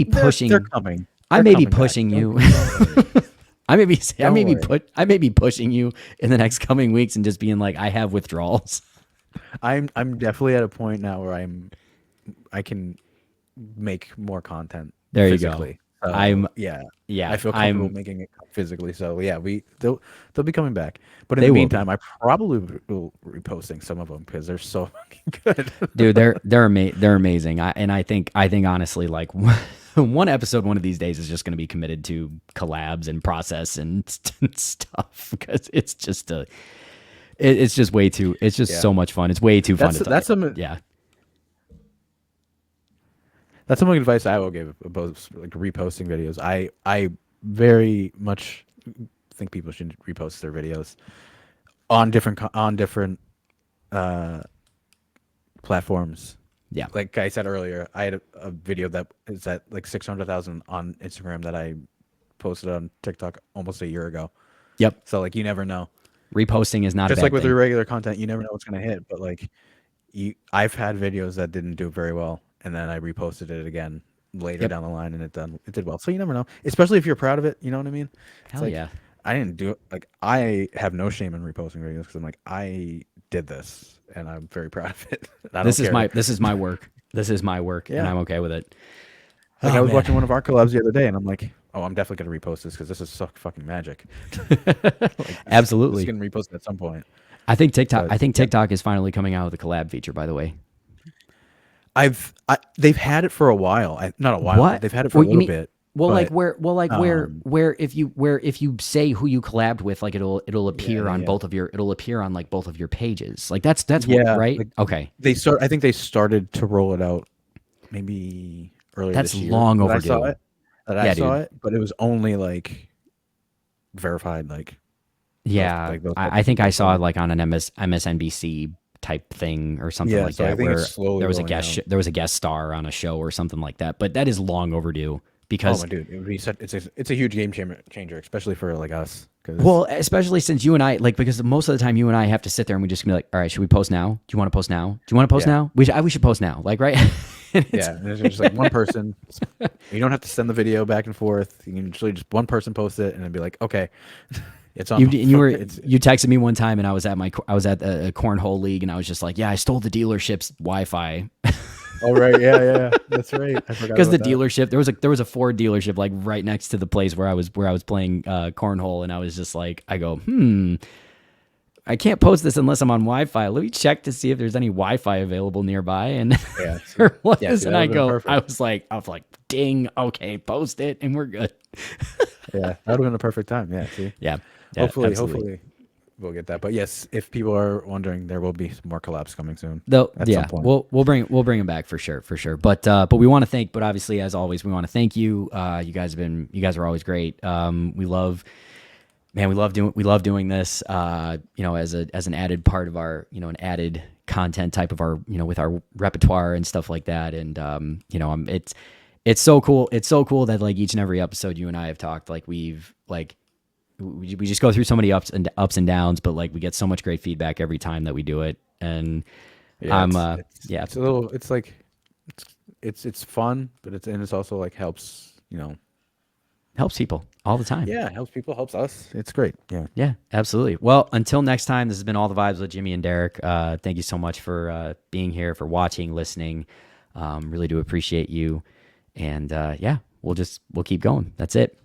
[SPEAKER 2] They're
[SPEAKER 1] pushing.
[SPEAKER 2] coming.
[SPEAKER 1] I may be pushing you. I may be pushing you in the next coming weeks and just being like, I have withdrawals.
[SPEAKER 2] I'm definitely at a point now where I can make more content.
[SPEAKER 1] There
[SPEAKER 2] physically.
[SPEAKER 1] you go.
[SPEAKER 2] I feel comfortable making it physically. So yeah, they'll be coming back. But in the meantime, I probably will be reposting some of them because they're so fucking good.
[SPEAKER 1] Dude, they're amazing. I think honestly, like, one episode one of these days is just going to be committed to collabs and process and stuff, because it's just so much fun. It's way too fun to talk.
[SPEAKER 2] That's some advice I will give about like reposting videos. I very much think people should repost their videos on different platforms.
[SPEAKER 1] Yeah.
[SPEAKER 2] Like I said earlier, I had a video that is at like 600,000 on Instagram that I posted on TikTok almost a year ago.
[SPEAKER 1] Yep.
[SPEAKER 2] So like, you never know.
[SPEAKER 1] Reposting is not
[SPEAKER 2] Just
[SPEAKER 1] a bad
[SPEAKER 2] like with
[SPEAKER 1] thing.
[SPEAKER 2] your regular content, you never know what's going to hit. But like, I've had videos that didn't do very well, and then I reposted it again later
[SPEAKER 1] Yep.
[SPEAKER 2] down the line, and it did well. So you never know, especially if you're proud of it. You know what I mean? It's
[SPEAKER 1] Hell
[SPEAKER 2] like
[SPEAKER 1] yeah.
[SPEAKER 2] I didn't do it. Like I have no shame in reposting videos because I'm like I did this, and I'm very proud of it. I don't
[SPEAKER 1] This is
[SPEAKER 2] care.
[SPEAKER 1] my this is my work. This is my work, and
[SPEAKER 2] Yeah.
[SPEAKER 1] I'm okay with it.
[SPEAKER 2] Like
[SPEAKER 1] Oh,
[SPEAKER 2] I was
[SPEAKER 1] man.
[SPEAKER 2] watching one of our collabs the other day, and I'm like, oh, I'm definitely gonna repost this because this is so fucking magic. This
[SPEAKER 1] Absolutely.
[SPEAKER 2] is gonna repost it at some point.
[SPEAKER 1] I think TikTok.
[SPEAKER 2] But,
[SPEAKER 1] I think
[SPEAKER 2] yeah.
[SPEAKER 1] TikTok is finally coming out with a collab feature. By the way,
[SPEAKER 2] They've had it for a while. Not a while.
[SPEAKER 1] what?
[SPEAKER 2] But they've had it for a
[SPEAKER 1] You
[SPEAKER 2] little
[SPEAKER 1] mean-
[SPEAKER 2] bit.
[SPEAKER 1] Well,
[SPEAKER 2] but,
[SPEAKER 1] like where
[SPEAKER 2] um,
[SPEAKER 1] if you say who you collabed with, like it'll appear on
[SPEAKER 2] yeah.
[SPEAKER 1] both of your it'll appear on like both of your pages. Like that's
[SPEAKER 2] Yeah,
[SPEAKER 1] what, right?
[SPEAKER 2] like,
[SPEAKER 1] Okay,
[SPEAKER 2] I think they started to roll it out maybe earlier
[SPEAKER 1] that's
[SPEAKER 2] this year.
[SPEAKER 1] long
[SPEAKER 2] that I saw
[SPEAKER 1] overdue.
[SPEAKER 2] it. That
[SPEAKER 1] Yeah,
[SPEAKER 2] I saw
[SPEAKER 1] dude.
[SPEAKER 2] it, but it was only like verified. Like
[SPEAKER 1] Yeah,
[SPEAKER 2] like those type
[SPEAKER 1] I
[SPEAKER 2] of
[SPEAKER 1] think I
[SPEAKER 2] people
[SPEAKER 1] saw
[SPEAKER 2] saw
[SPEAKER 1] it like on an MSNBC type thing or something
[SPEAKER 2] Yeah,
[SPEAKER 1] like
[SPEAKER 2] so I
[SPEAKER 1] that,
[SPEAKER 2] think
[SPEAKER 1] where
[SPEAKER 2] it's slowly
[SPEAKER 1] there was a
[SPEAKER 2] rolling
[SPEAKER 1] guest
[SPEAKER 2] out.
[SPEAKER 1] there was a guest star on a show or something like that. But that is long overdue
[SPEAKER 2] Oh
[SPEAKER 1] because
[SPEAKER 2] my dude, it would be it's a huge game changer, especially for like us. 'Cause-
[SPEAKER 1] well, especially since you and I like because most of the time you and I have to sit there and we just be like, all right, should we post now? Do you want to post now? Do you want to post
[SPEAKER 2] Yeah.
[SPEAKER 1] now? We should post now, like right? And it's-
[SPEAKER 2] yeah, and it's just like one person. You don't have to send the video back and forth. You can usually just one person post it and then be like, okay, it's on.
[SPEAKER 1] You texted me one time and I was at a cornhole league and I was just like, yeah, I stole the dealership's Wi-Fi
[SPEAKER 2] Oh right, yeah, that's right. I forgot
[SPEAKER 1] because the
[SPEAKER 2] about that.
[SPEAKER 1] dealership there was a Ford dealership like right next to the place where I was playing cornhole and I was just like, I go, I can't post this unless I'm on Wi-Fi. Let me check to see if there's any Wi-Fi available nearby, and
[SPEAKER 2] Yeah,
[SPEAKER 1] there was.
[SPEAKER 2] Yeah, see,
[SPEAKER 1] and
[SPEAKER 2] that
[SPEAKER 1] I
[SPEAKER 2] would've been
[SPEAKER 1] go,
[SPEAKER 2] perfect.
[SPEAKER 1] I was like, ding, okay, post it, and we're good.
[SPEAKER 2] Yeah, that would have been a perfect time. Yeah, see.
[SPEAKER 1] Yeah,
[SPEAKER 2] Hopefully we'll get that. But yes, if people are wondering, there will be some more collabs coming soon.
[SPEAKER 1] Though,
[SPEAKER 2] at
[SPEAKER 1] yeah,
[SPEAKER 2] some point.
[SPEAKER 1] we'll bring them back for sure. But we want to thank. But obviously, as always, we want to thank you. You guys are always great. We love doing this. As an added part of our, an added content type of our, with our repertoire and stuff like that. And it's so cool. It's so cool that like each and every episode you and I have talked, like we just go through so many ups and downs, but like we get so much great feedback every time that we do it. And
[SPEAKER 2] Yeah, it's a little. It's like it's fun, but it's also like helps.
[SPEAKER 1] helps people all the time.
[SPEAKER 2] Yeah, helps people, helps us. It's great. Yeah.
[SPEAKER 1] Yeah, absolutely. Well, until next time, this has been All the Vibes with Jimmy and Derek. Thank you so much for being here, for watching, listening. Really do appreciate you. And we'll keep going. That's it.